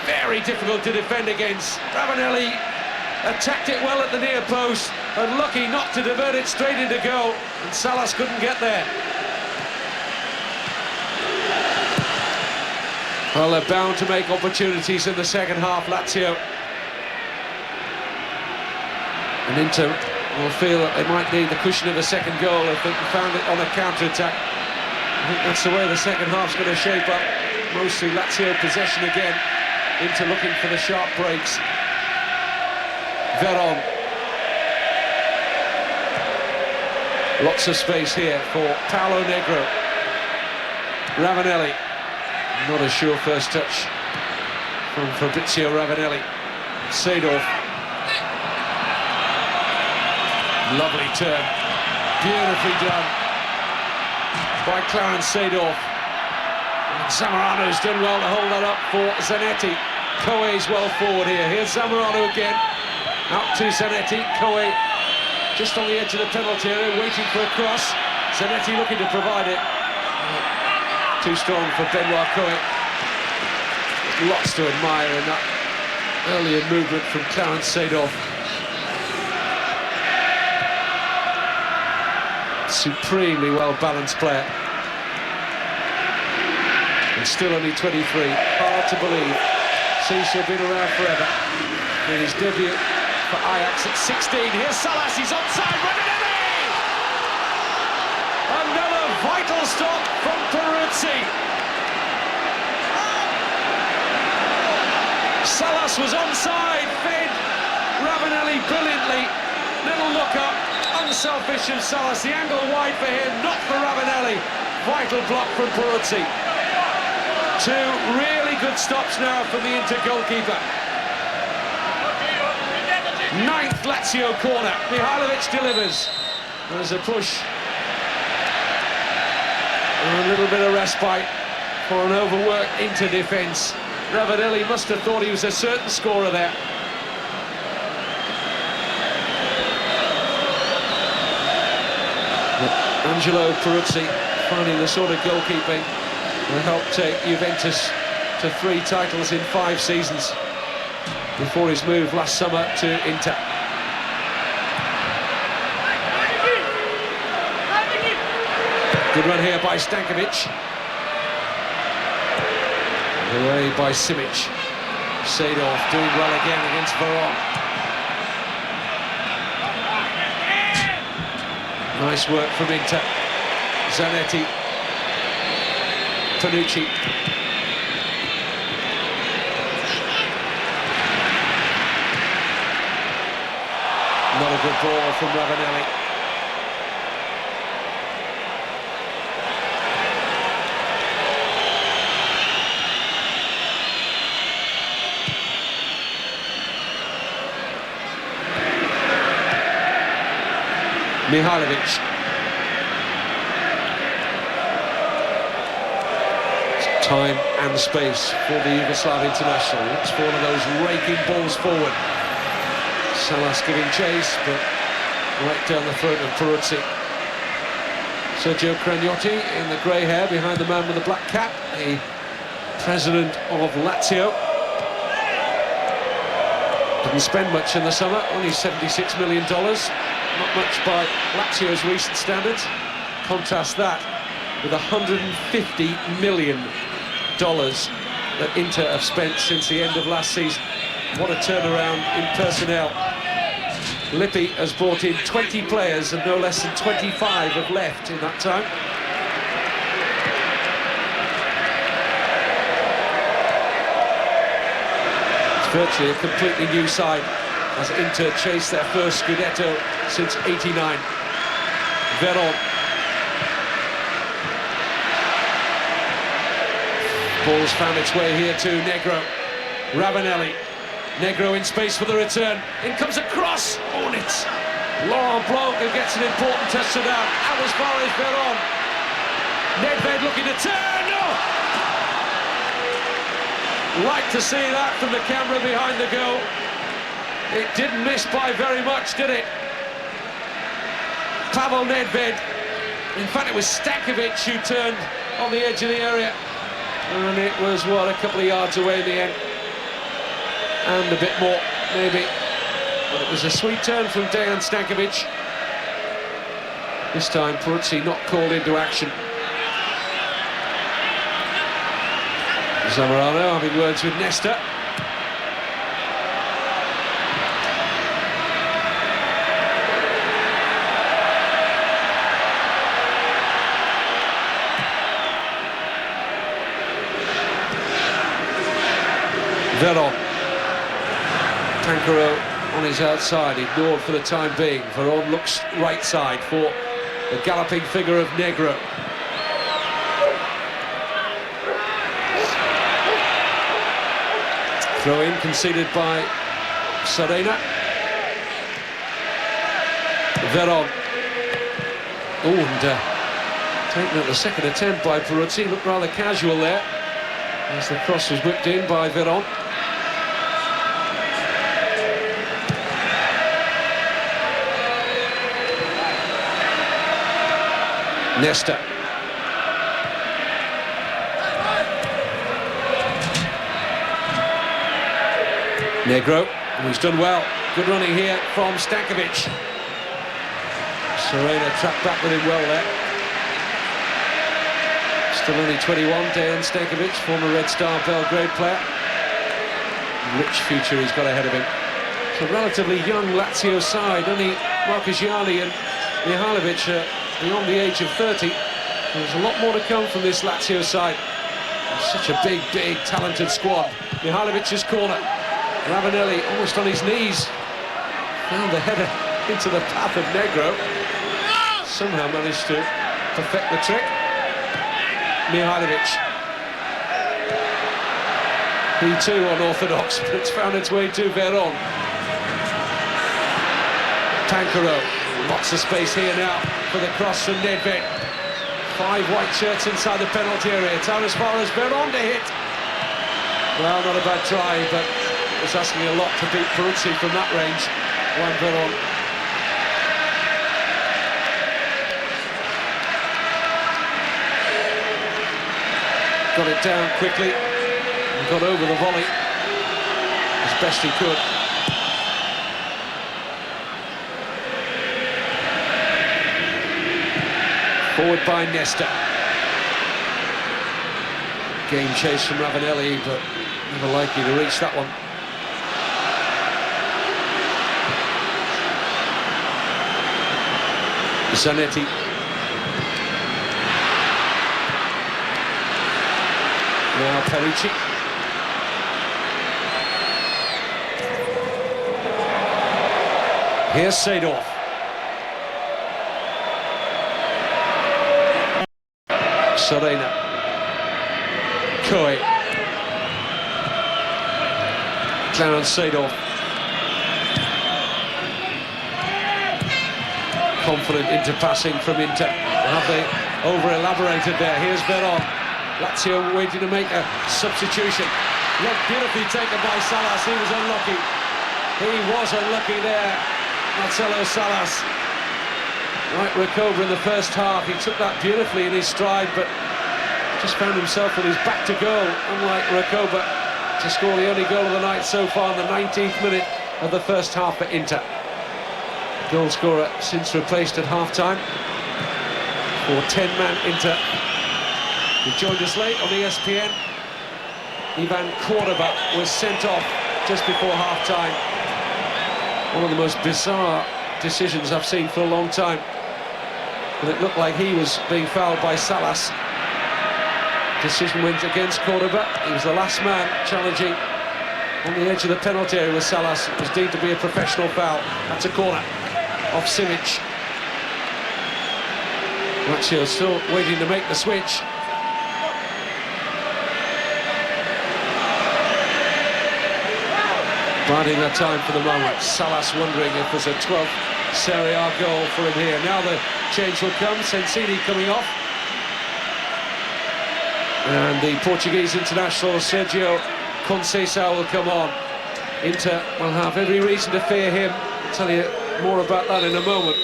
Very difficult to defend against. Ravanelli attacked it well at the near post, and lucky not to divert it straight into goal, and Salas couldn't get there. Well, they're bound to make opportunities in the second half, Lazio. And Inter will feel that they might need the cushion of a second goal if they found it on a counter-attack. I think that's the way the second half's going to shape up. Mostly Lazio possession again. Inter looking for the sharp breaks. Veron. Lots of space here for Paolo Negro. Ravanelli. Not a sure first touch from Fabrizio Ravanelli. Seedorf. Lovely turn. Beautifully done by Clarence Seedorf. Zamorano's done well to hold that up for Zanetti. Coe's well forward here. Here's Zamorano again. Out to Zanetti. Coe just on the edge of the penalty area, waiting for a cross. Zanetti looking to provide it. Too strong for Benoit Coe. Lots to admire in that earlier movement from Clarence Seedorf. Supremely well-balanced player. And still only 23. Hard to believe. Seems to have been around forever. In his debut for Ajax at 16. Here's Salas, he's onside. Ravanelli! Another vital stop from Peruzzi. Salas was onside, fed Ravanelli brilliantly. Little look up, unselfish of Salas. The angle wide for him, not for Ravanelli. Vital block from Peruzzi. Two really good stops now from the Inter goalkeeper. 9th Lazio corner. Mihajlovic delivers. There's a push. And a little bit of respite for an overworked Inter defence. Ravanelli must have thought he was a certain scorer there. But Angelo Peruzzi finding the sort of goalkeeping that helped take Juventus to 3 titles in 5 seasons before his move last summer to Inter. Good run here by Stankovic. Away by Simic. Seedorf doing well again against Veron. Nice work from Inter. Zanetti. Panucci. Not a good ball from Ravanelli. Mihajlovic. Time and space for the Yugoslav international. It's for one of those raking balls forward. Salas giving chase, but right down the throat of Peruzzi. Sergio Cragnotti in the grey hair behind the man with the black cap, the president of Lazio. Didn't spend much in the summer, only $76 million. Not much by Lazio's recent standards. Contrast that with $150 million that Inter have spent since the end of last season. What a turnaround in personnel. Lippi has brought in 20 players and no less than 25 have left in that time. It's virtually a completely new side as Inter chase their first Scudetto since '89. Veron. Ball's found its way here to Negro. Ravanelli. Negro in space for the return. In comes a cross. On it. Laurent Blanc who gets an important touchdown. Out as far as Veron. Nedved looking to turn. Oh! Like to see that from the camera behind the goal. It didn't miss by very much, did it? Pavel Nedved. In fact, it was Stankovic who turned on the edge of the area. And it was, what, a couple of yards away in the end. And a bit more, maybe. But it was a sweet turn from Dejan Stankovic. This time, Peruzzi not called into action. Zamorano having words with Nesta. Veron. Tancaro on his outside, ignored for the time being. Veron looks right side for the galloping figure of Negro. Throw in conceded by Serena. Veron. Oh, and taken at the second attempt by Peruzzi. Looked rather casual there as the cross was whipped in by Veron. Nesta. Negro, who's done well. Good running here from Stankovic. Serena trapped back with him well there. Still only 21, Dejan Stankovic, former Red Star Belgrade player. Rich future he's got ahead of him. It's a relatively young Lazio side, only Marchigiani and Mihajlovic beyond the age of 30. There's a lot more to come from this Lazio side. It's such a big, talented squad. Mihajlovic's corner. Ravanelli almost on his knees. Found the header into the path of Negro. Somehow managed to perfect the trick. Mihajlovic. He too unorthodox, but it's found its way to Veron. Tancaro. Lots of space here now for the cross from Nedved. 5 white shirts inside the penalty area. Down as far as Veron to hit. Well, not a bad try, but it was asking a lot to beat Peruzzi from that range. Juan Veron. Got it down quickly and got over the volley as best he could. Forward by Nesta. Game chase from Ravanelli, but never likely to reach that one. Zanetti. Now Perici. Here's Seedorf. Serena. Coy. Clarence Seedorf. Confident into passing from Inter. Have they over-elaborated there? Here's Veron. Lazio waiting to make a substitution. Look, beautifully taken by Salas. He was unlucky. He was unlucky there. Marcelo Salas. Like Recoba in the first half, he took that beautifully in his stride, but just found himself with his back to goal, unlike Recoba, to score the only goal of the night so far in the 19th minute of the first half for Inter. Goal scorer since replaced at half-time for 10-man Inter. He joined us late on ESPN. Ivan Cordoba was sent off just before half-time. One of the most bizarre decisions I've seen for a long time. And it looked like he was being fouled by Salas. Decision went against Cordoba. He was the last man challenging on the edge of the penalty area with Salas. It was deemed to be a professional foul. That's a corner off Simic. Lazio still waiting to make the switch. Biding their time for the moment. Salas wondering if there's a 12th Serie A goal for him here. Now the change will come. Sensini coming off. And the Portuguese international Sergio Conceição will come on. Inter will have every reason to fear him. I'll tell you more about that in a moment.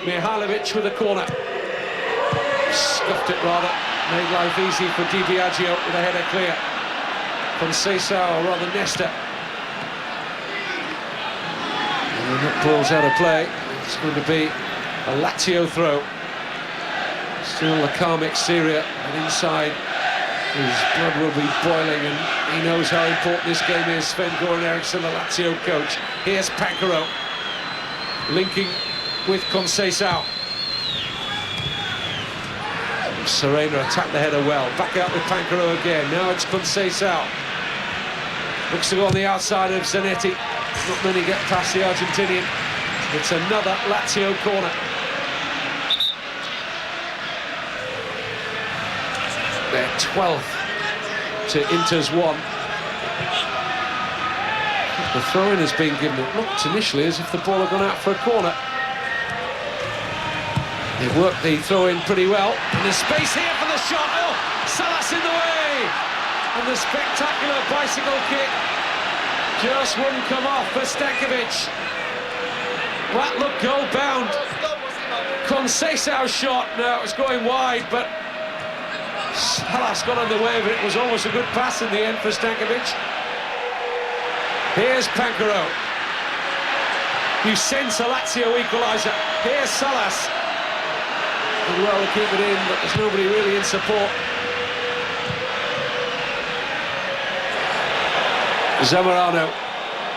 Mihailovic with a corner. Scuffed it rather. Made life easy for Di Biagio with a header clear. Conceição, or rather Nesta. And that ball's out of play. It's going to be a Lazio throw. Still the calm exterior, and inside his blood will be boiling, and he knows how important this game is. Sven-Göran Eriksson, the Lazio coach. Here's Pancaro, linking with Conceição. Serena attacked the header well. Back out with Pancaro again. Now it's Conceição. Looks to go on the outside of Zanetti. Not many get past the Argentinian. It's another Lazio corner. Their 12th to Inter's 1. The throw-in has been given. It looked initially as if the ball had gone out for a corner. They've worked the throw-in pretty well. And there's space here for the shot. Oh, Salas in the way! And the spectacular bicycle kick just wouldn't come off for Stankovic. That looked goal-bound. Conceição's shot. Now it was going wide, but Salas got on the way of it. It was almost a good pass in the end for Stankovic. Here's Pancaro. You sense a Lazio equaliser. Here's Salas. Did well to keep it in, but there's nobody really in support. Zamorano.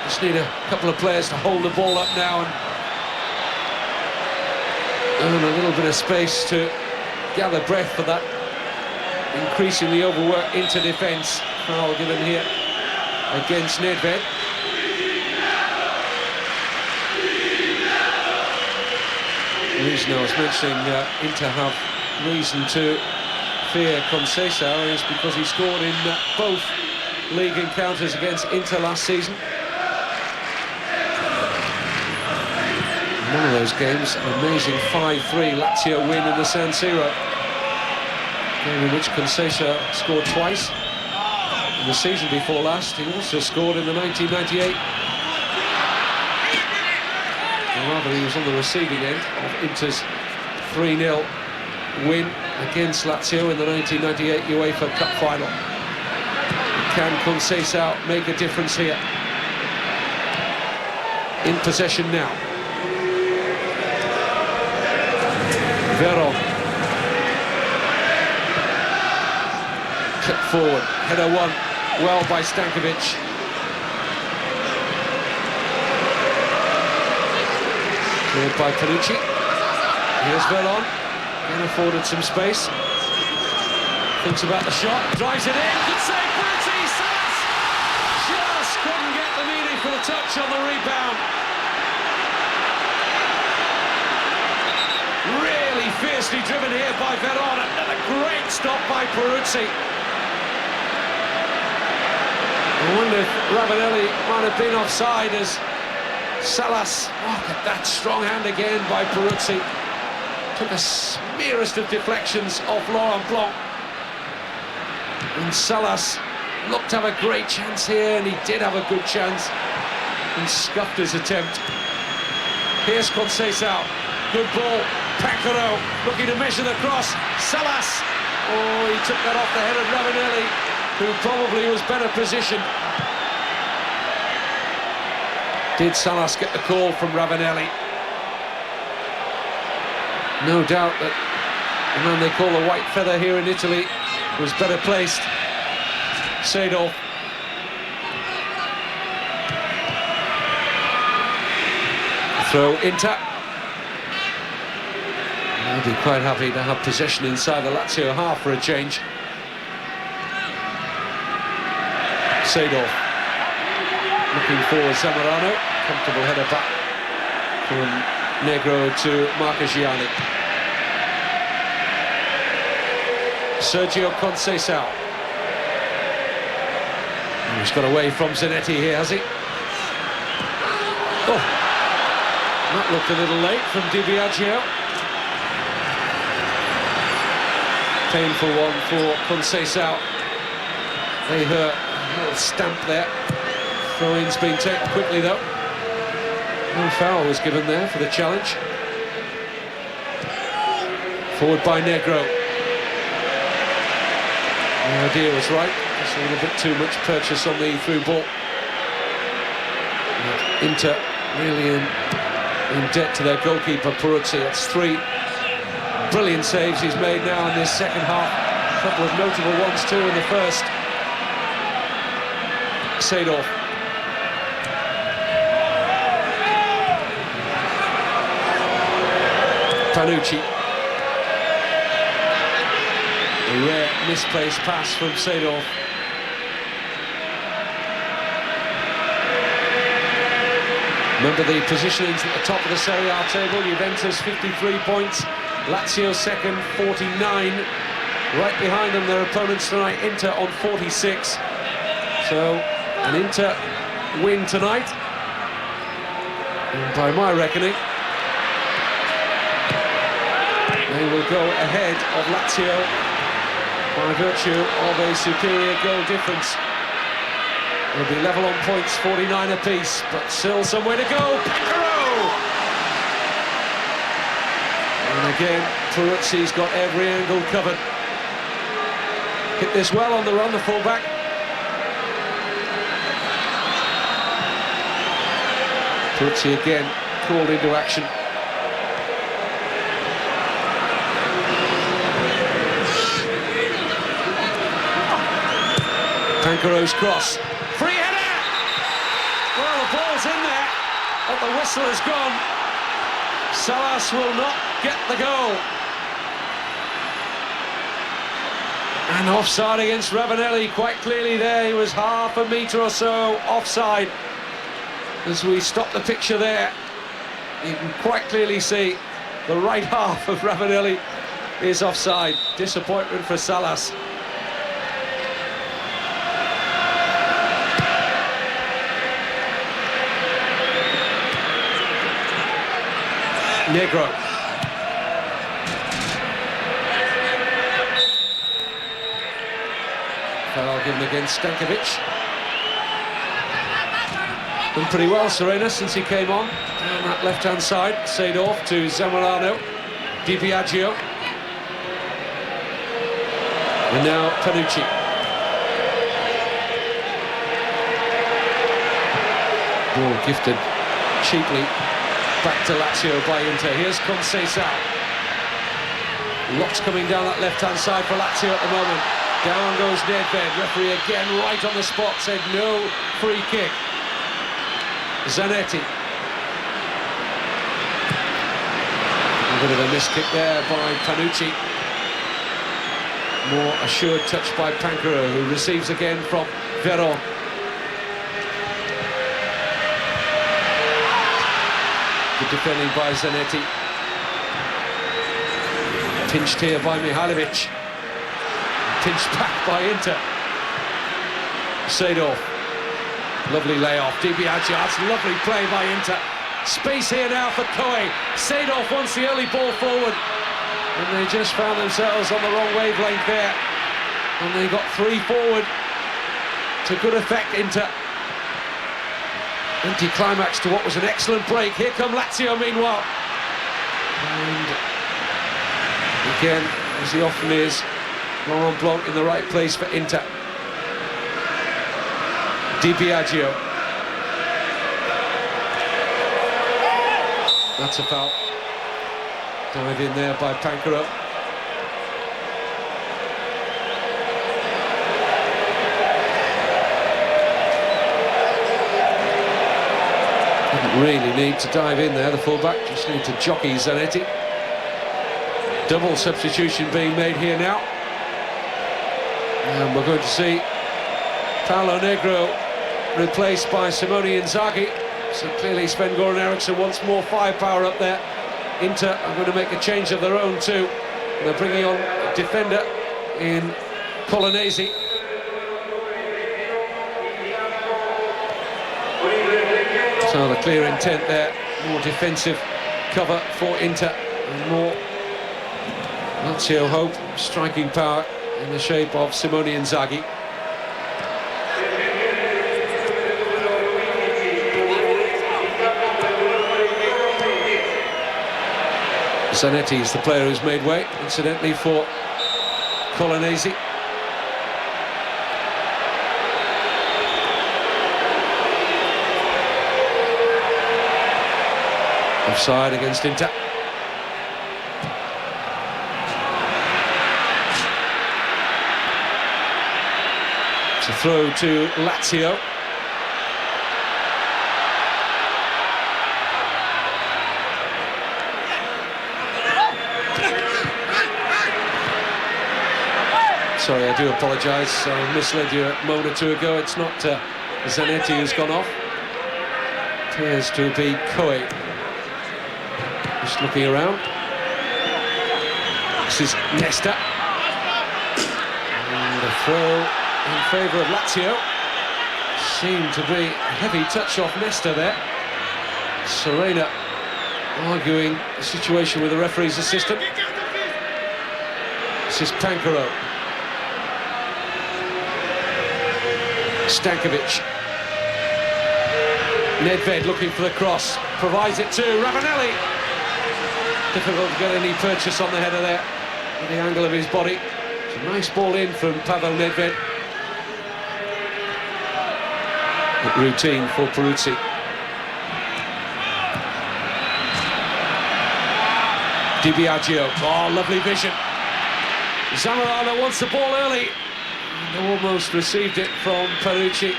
Just need a couple of players to hold the ball up now and earn a little bit of space to gather breath for that increasingly overworked Inter defence. Foul given here against Nedved. The reason I was mentioning Inter have reason to fear Conceição is because he scored in both league encounters against Inter last season. One of those games, an amazing 5-3 Lazio win in the San Siro. Game in which Conceição scored twice. In the season before last, he also scored in the 1998. Or rather, he was on the receiving end of Inter's 3-0 win against Lazio in the 1998 UEFA Cup final. Can Conceição make a difference here? In possession now. Veron. Clip forward, header one, well by Stankovic. Cleared by Panucci. Here's Veron, again afforded some space. Thinks about the shot, drives it in, good save, Panucci, Salas! Just couldn't get the meaningful touch on the rebound. Really fiercely driven here by Veron, and a great stop by Peruzzi. I wonder if Ravanelli might have been offside as Salas, look at that strong hand again by Peruzzi. Took the merest of deflections off Laurent Blanc. And Salas looked to have a great chance here, and he did have a good chance. And scuffed his attempt. Here's Conceição, good ball. Pancaro looking to measure the cross. Salas, oh, he took that off the head of Ravanelli, who probably was better positioned. Did Salas get the call from Ravanelli? No doubt that the man they call the white feather here in Italy was better placed. Seedorf. Throw Inter. I'll be quite happy to have possession inside the Lazio half for a change. Seedorf looking for Zamorano. Comfortable header back from Negro to Marchegiani. Sergio Conceição. He's got away from Zanetti here, has he? Oh, that looked a little late from Di Biagio. Painful one for Conceição. They hurt. A little stamp there. Throw-in's been taken quickly though. No foul was given there for the challenge. Forward by Negro. The idea was right. Just a little bit too much purchase on the through ball. And Inter really in debt to their goalkeeper Peruzzi. That's 3 brilliant saves he's made now in this second half. A couple of notable ones too in the first. Seedorf. Panucci. A rare misplaced pass from Seedorf. Remember the positionings at the top of the Serie A table. Juventus 53 points, Lazio second 49. Right behind them their opponents tonight, Inter on 46. So an Inter win tonight, and by my reckoning they will go ahead of Lazio by virtue of a superior goal difference. They'll be level on points, 49 apiece, but still somewhere to go. Pancaro! And again, Peruzzi's got every angle covered. Hit this well on the run, the fullback. Peruzzi again called into action. Pancaro's cross. Free header! Well, the ball's in there, but the whistle is gone. Salas will not get the goal. And offside against Ravanelli, quite clearly there. He was half a metre or so offside. As we stop the picture there, you can quite clearly see the right half of Ravanelli is offside. Disappointment for Salas. Negro. Foul given against Stankovic. Done pretty well, Serie, since he came on that left-hand side. Seedorf to Zamorano. Di Biagio. And now Panucci. Ball gifted cheaply back to Lazio by Inter. Here's Conceição. Lots coming down that left-hand side for Lazio at the moment. Down goes Nedved. Referee again right on the spot, said no free kick. Zanetti. A bit of a missed kick there by Panucci. More assured touch by Pancaro, who receives again from Veron. Good defending by Zanetti. Pinched here by Mihailovic. Pinched back by Inter. Seedorf. Lovely layoff. Di Biagio. That's lovely play by Inter. Space here now for Coe. Seedorf wants the early ball forward. And they just found themselves on the wrong wavelength there. And they got three forward. To good effect, Inter. Anti-climax to what was an excellent break. Here come Lazio meanwhile. And again, as he often is, Laurent Blanc in the right place for Inter. Di Biagio. That's a foul. Dive in there by Pancaro. Didn't really need to dive in there, the fullback, just need to jockey Zanetti. Double substitution being made here now. And we're going to see Paolo Negro replaced by Simone Inzaghi. So clearly Sven-Goran Eriksson wants more firepower up there. Inter are going to make a change of their own too. They're bringing on a defender in Colonnesi. So the clear intent there, more defensive cover for Inter and more Lazio hope, striking power in the shape of Simone Inzaghi. Zanetti is the player who's made way, incidentally, for Colonnesi. Offside against Inter. It's a throw to Lazio. Sorry, I do apologise. I misled you a moment or two ago. It's not Zanetti who's gone off. Appears to be Coe. Just looking around. This is Nesta. And a throw in favour of Lazio. Seemed to be a heavy touch off Nesta there. Serena arguing the situation with the referee's assistant. This is Pancaro. Stankovic. Nedved looking for the cross. Provides it to Ravanelli. Difficult to get any purchase on the header there with the angle of his body. It's a nice ball in from Pavel Nedved. Routine for Peruzzi. Di Biagio. Oh, lovely vision. Zamorano wants the ball early. And almost received it from Panucci.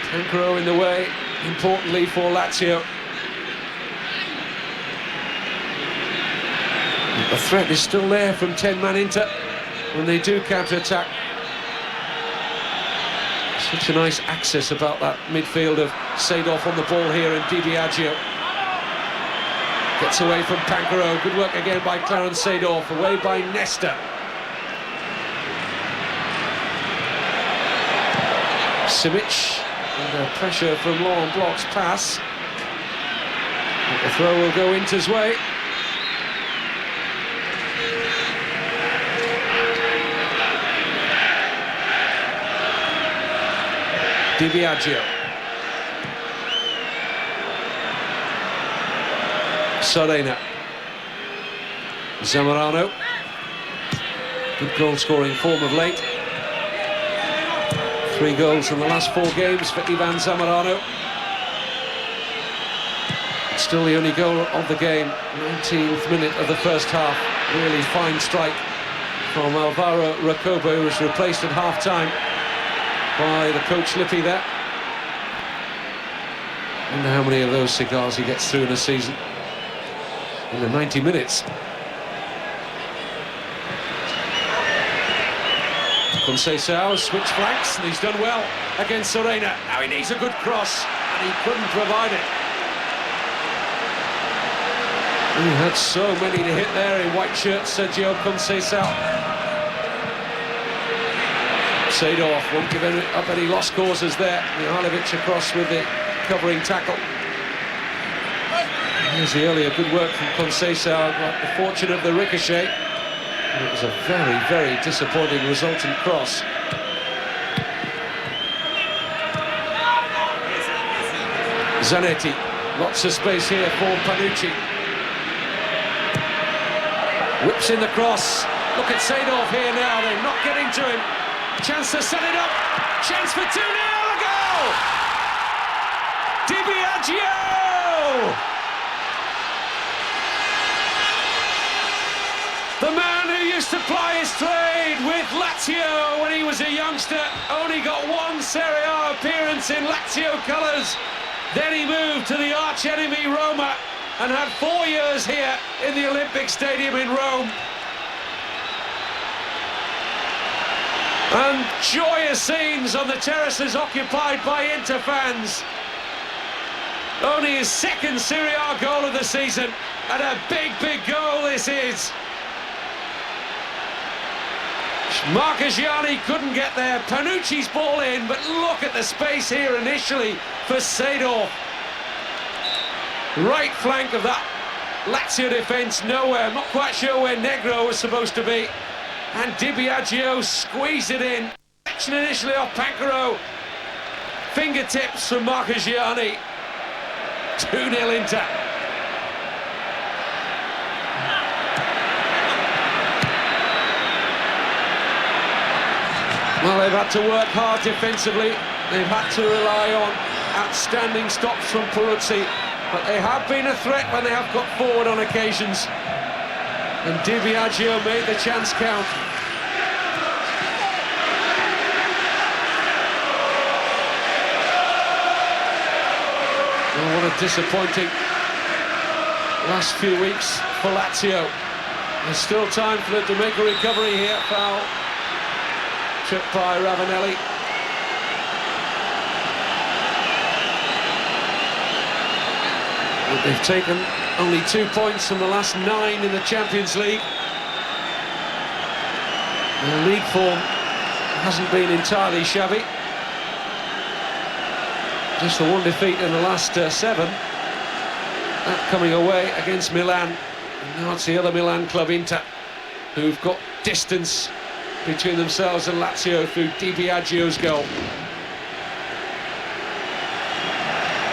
Pancaro in the way, importantly for Lazio. The threat is still there from 10-man Inter when they do counter-attack. Such a nice access about that midfield of Seedorf on the ball here, and Di Biagio gets away from Pancaro. Good work again by Clarence Seedorf, away by Nesta. Simic under pressure from Laurent Blanc's pass. But the Throw will go Inter's way. Di Biagio. Serie. Zamorano. Good goal-scoring form of late. 3 goals in the last 4 games for Ivan Zamorano. Still the only goal of the game. 19th minute of the first half. Really fine strike from Alvaro Recobo, who was replaced at half-time by the coach Lippi there. I wonder how many of those cigars he gets through in a season. In the 90 minutes. Conceição switch flanks, and he's done well against Serie. Now he needs a good cross, and he couldn't provide it. He had so many to hit there in white shirts, Sergio Conceição. Seedorf won't give up any lost causes there. Mihailovic across with the covering tackle. Here's the earlier good work from Conceição, got the fortune of the ricochet. And it was a very, very disappointing resultant cross. Zanetti, lots of space here for Panucci. Whips in the cross. Look at Seedorf here now, they're not getting to him. Chance to set it up. Chance for 2-0, a goal! Di Biagio! The man who used to ply his trade with Lazio when he was a youngster, only got 1 Serie A appearance in Lazio colours. Then he moved to the arch-enemy Roma and had 4 years here in the Olympic Stadium in Rome. And joyous scenes on the terraces occupied by Inter fans. Only his 2nd Serie A goal of the season, and a big, big goal this is. Marchegiani couldn't get there. Panucci's ball in, but look at the space here initially for Seedorf. Right flank of that Lazio defence, nowhere. I'm not quite sure where Negro was supposed to be. And Di Biagio squeezed it in. Action initially off Pancaro. Fingertips from Marchegiani. 2-0 Inter. Well, they've had to work hard defensively. They've had to rely on outstanding stops from Peruzzi. But they have been a threat when they have got forward on occasions. And Di Biagio made the chance count. Oh, what a disappointing last few weeks for Lazio. There's still time for them to make a recovery here. Foul. Trip by Ravanelli. But they've taken only 2 points from the last 9 in the Champions League. Their league form hasn't been entirely shabby. Just the 1 defeat in the last 7. That coming away against Milan. And now it's the other Milan club, Inter, who've got distance between themselves and Lazio through Di Biagio's goal.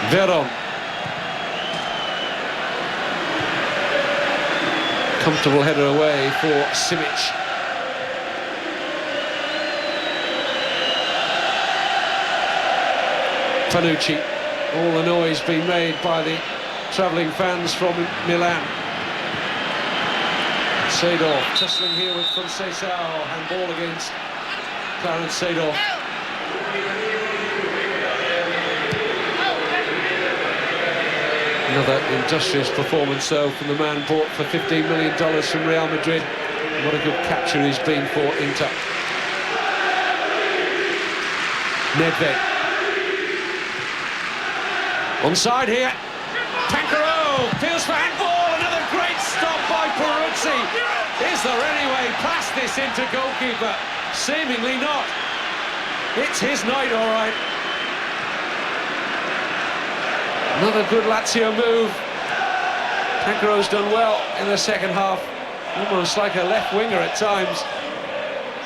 Veron. Comfortable header away for Simic. Panucci. All the noise being made by the travelling fans from Milan. Seedorf tussling here with Conceição. Handball against Clarence Seedorf. Another industrious performance, though, from the man bought for $15 million from Real Madrid. What a good capture he's been for Inter. Nedved. Onside here. Pancaro feels for handball. Another great stop by Peruzzi. Is there any way past this Inter goalkeeper? Seemingly not. It's his night, all right. Another good Lazio move. Pankero's done well in the second half, almost like a left winger at times.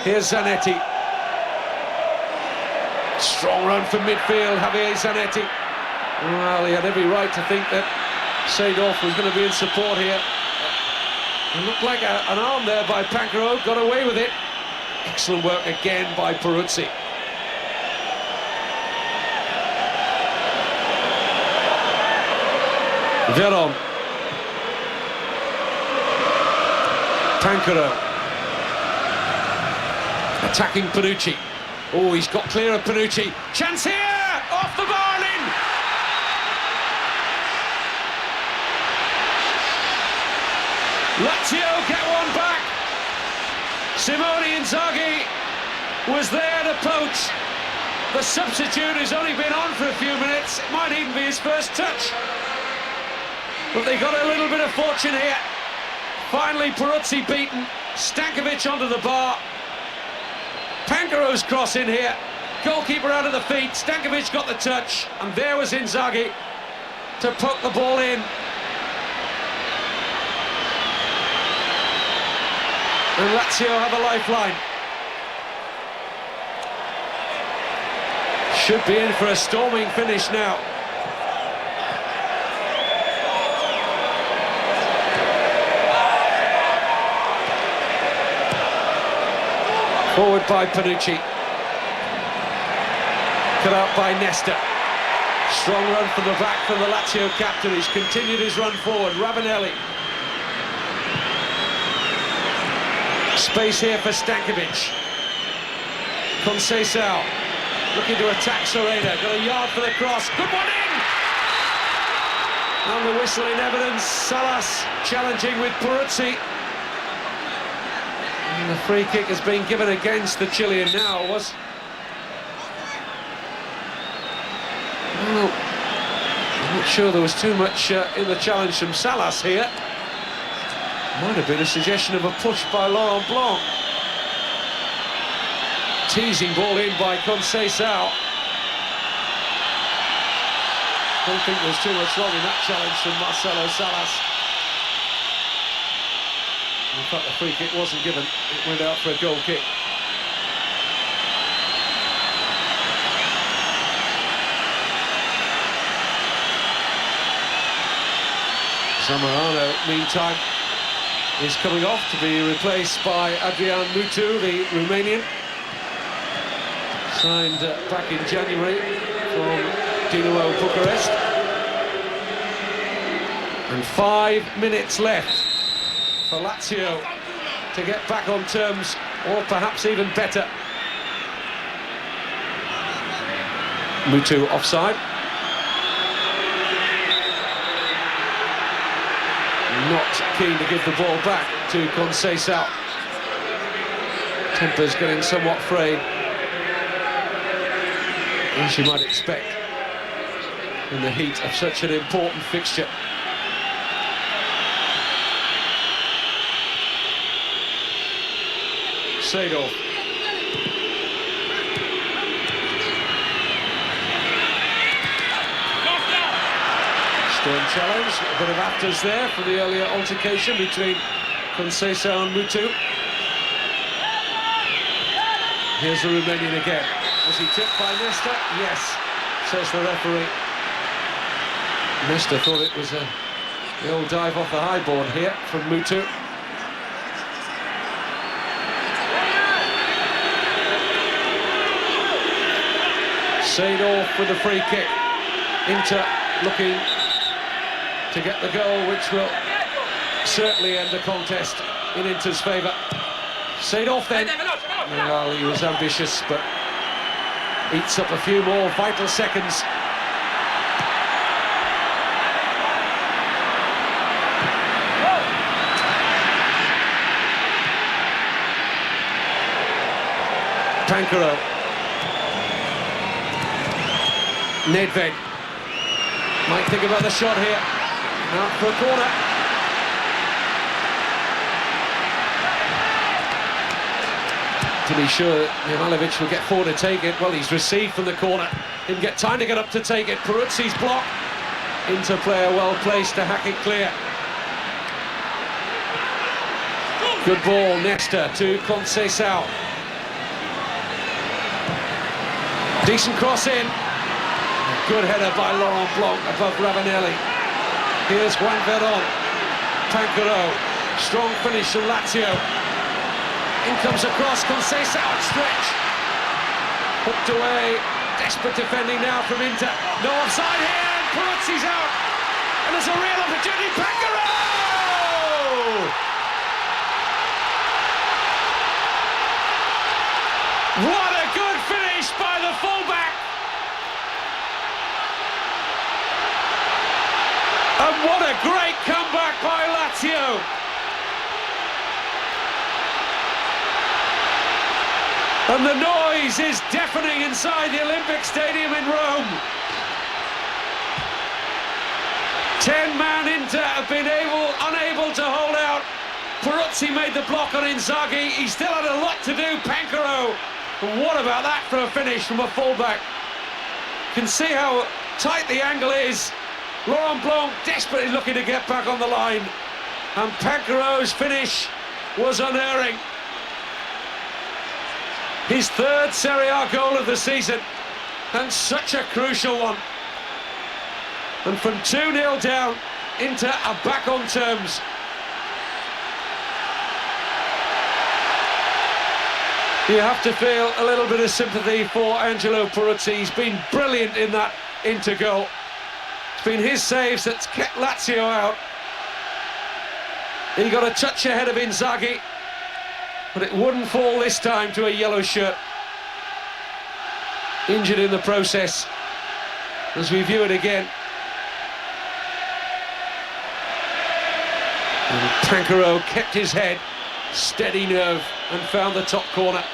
Here's Zanetti. Strong run from midfield, Javier Zanetti. Well, he had every right to think that Seedorf was going to be in support here. It looked like an arm there by Pankero, got away with it. Excellent work again by Peruzzi. Veron. Pankero. Attacking Panucci. Oh, he's got clear of Panucci. Chance here! Off the bar and in! Lazio get one back. Simone Inzaghi was there to poach. The substitute has only been on for a few minutes. It might even be his first touch. But they got a little bit of fortune here. Finally, Peruzzi beaten. Stankovic onto the bar. Pankero's cross in here. Goalkeeper out of the feet. Stankovic got the touch. And there was Inzaghi to poke the ball in. And Lazio have a lifeline. Should be in for a storming finish now. Forward by Panucci. Cut out by Nesta. Strong run from the back from the Lazio captain. He's continued his run forward. Ravanelli. Space here for Stankovic. Conceição looking to attack Serena. Got a yard for the cross. Good one in! And the whistle in evidence. Salas challenging with Peruzzi. And the free kick has been given against the Chilean now. Well, I'm not sure there was too much in the challenge from Salas here. Might have been a suggestion of a push by Laurent Blanc. Teasing ball in by Conceição. Don't think there's too much wrong in that challenge from Marcelo Salas. In fact, the free kick wasn't given. It went out for a goal kick. Zamorano, meantime, is coming off to be replaced by Adrian Mutu, the Romanian. Signed back in January from Dinamo Bucharest. And 5 minutes left for Lazio to get back on terms, or perhaps even better. Mutu offside. Not keen to give the ball back to Conceição. Temper's getting somewhat frayed, as you might expect in the heat of such an important fixture. Seedorf. Stern challenge, a bit of afters there from the earlier altercation between Conceição and Mutu. Here's the Romanian again. Was he tipped by Nesta? Yes, says the referee. Nesta thought it was the old dive off the high board here from Mutu. Seedorf with the free kick. Inter looking to get the goal, which will certainly end the contest in Inter's favour. Seedorf then. Well, he was ambitious, but eats up a few more vital seconds. Pankero. Nedved might think about the shot here. Out for a corner. To be sure Mihailovic will get forward to take it. Well, he's received from the corner. Didn't get time to get up to take it. Peruzzi's block. Inter player well placed to hack it clear. Good ball, Nesta to Conceição. Decent cross in. Good header by Laurent Blanc above Ravanelli. Here's Juan Verón. Pancaro. Strong finish from Lazio. In comes across, Conceição at stretch. Hooked away. Desperate defending now from Inter. No offside here, and Peruzzi's out. And there's a real opportunity. Pancaro! What a good finish by the fullback! And what a great comeback by Lazio! And the noise is deafening inside the Olympic Stadium in Rome. 10-man Inter have been unable to hold out. Peruzzi made the block on Inzaghi. He still had a lot to do, Pancaro. And what about that for a finish from a fullback? You can see how tight the angle is. Laurent Blanc desperately looking to get back on the line. And Pancaro's finish was unerring. His third Serie A goal of the season, and such a crucial one. And from 2-0 down, Inter are back on terms. You have to feel a little bit of sympathy for Angelo Peruzzi. He's been brilliant in that Inter goal. It's been his saves that's kept Lazio out. He got a touch ahead of Inzaghi, but it wouldn't fall this time to a yellow shirt. Injured in the process, as we view it again. And Pancaro kept his head, steady nerve, and found the top corner.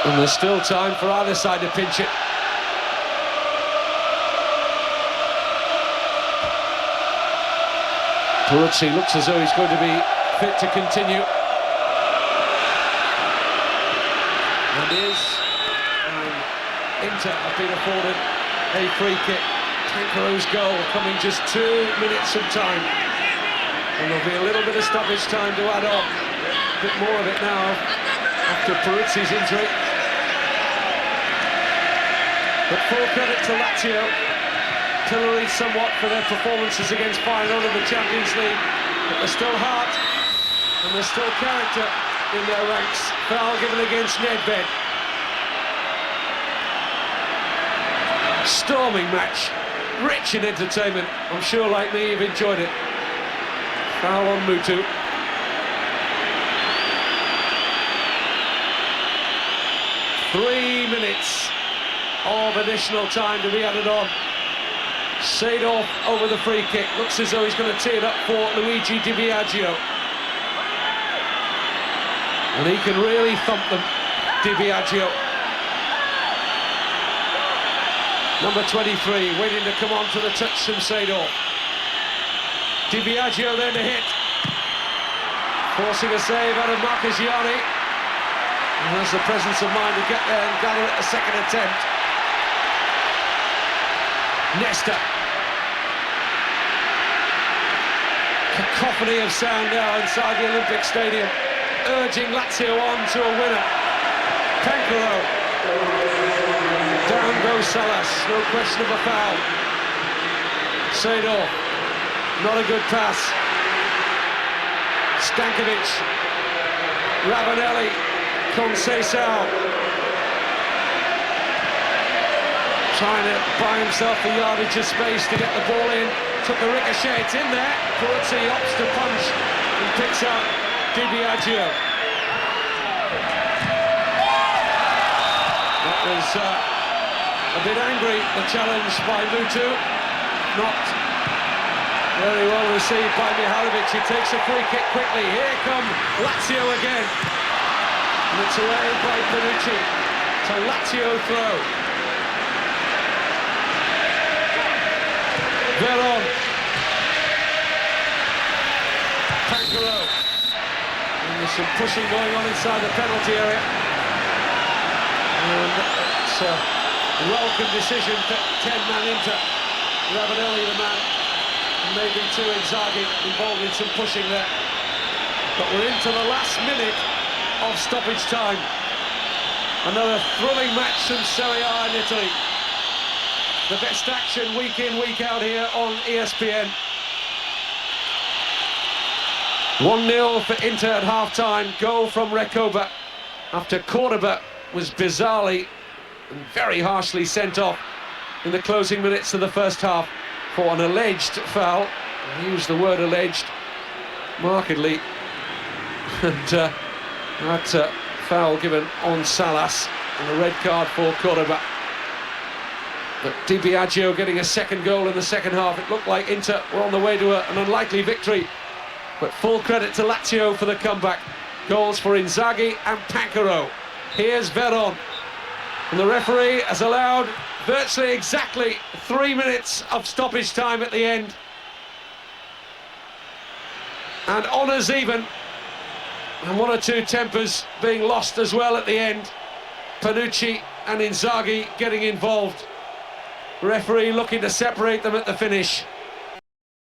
And there's still time for either side to pinch it. Peruzzi looks as though he's going to be fit to continue. And is. Inter have been afforded a free kick. Pancaro's goal coming just 2 minutes from time. And there'll be a little bit of stoppage time to add on. A bit more of it now after Peruzzi's injury. But full credit to Lazio, pilloried somewhat for their performances against Feyenoord in the Champions League. But there's still heart and there's still character in their ranks. Foul given against Nedved. Storming match, rich in entertainment. I'm sure, like me, you've enjoyed it. Foul on Mutu. Three minutes of additional time to be added on. Seedorf over the free kick. Looks as though he's going to tee it up for Luigi Di Biagio. And he can really thump them, Di Biagio. Number 23, waiting to come on to the touch from Seedorf. Di Biagio then to hit. Forcing a save out of Marchigiani. And has the presence of mind to get there and gather it a second attempt. Nesta. Cacophony of sound now inside the Olympic Stadium, urging Lazio on to a winner. Pancaro. Down goes Salas, no question of a foul. Seedorf, not a good pass. Stankovic. Ravanelli. Conceição. Trying to buy himself the yardage of space to get the ball in. Took a ricochet, it's in there. Peruzzi opts to punch and picks out Di Biagio. That was a bit angry, the challenge by Mutu. Not very well received by Mihajlovic. He takes a free kick quickly. Here come Lazio again. And it's away by Peruzzi. It's a Lazio throw. Verón. Pancaro. And there's some pushing going on inside the penalty area. And it's welcome decision for 10-man Inter. Ravanelli, the man, maybe too Inzaghi, involved in some pushing there. But we're into the last minute of stoppage time. Another thrilling match from Serie A in Italy. The best action week in, week out here on ESPN. 1-0 for Inter at half-time. Goal from Recoba after Cordoba was bizarrely and very harshly sent off in the closing minutes of the first half for an alleged foul. I use the word alleged markedly. And that foul given on Salas and a red card for Cordoba. But Di Biagio getting a second goal in the second half. It looked like Inter were on the way to an unlikely victory. But full credit to Lazio for the comeback. Goals for Inzaghi and Pancaro. Here's Veron. And the referee has allowed virtually exactly 3 minutes of stoppage time at the end. And honours even. And one or two tempers being lost as well at the end. Panucci and Inzaghi getting involved. Referee looking to separate them at the finish.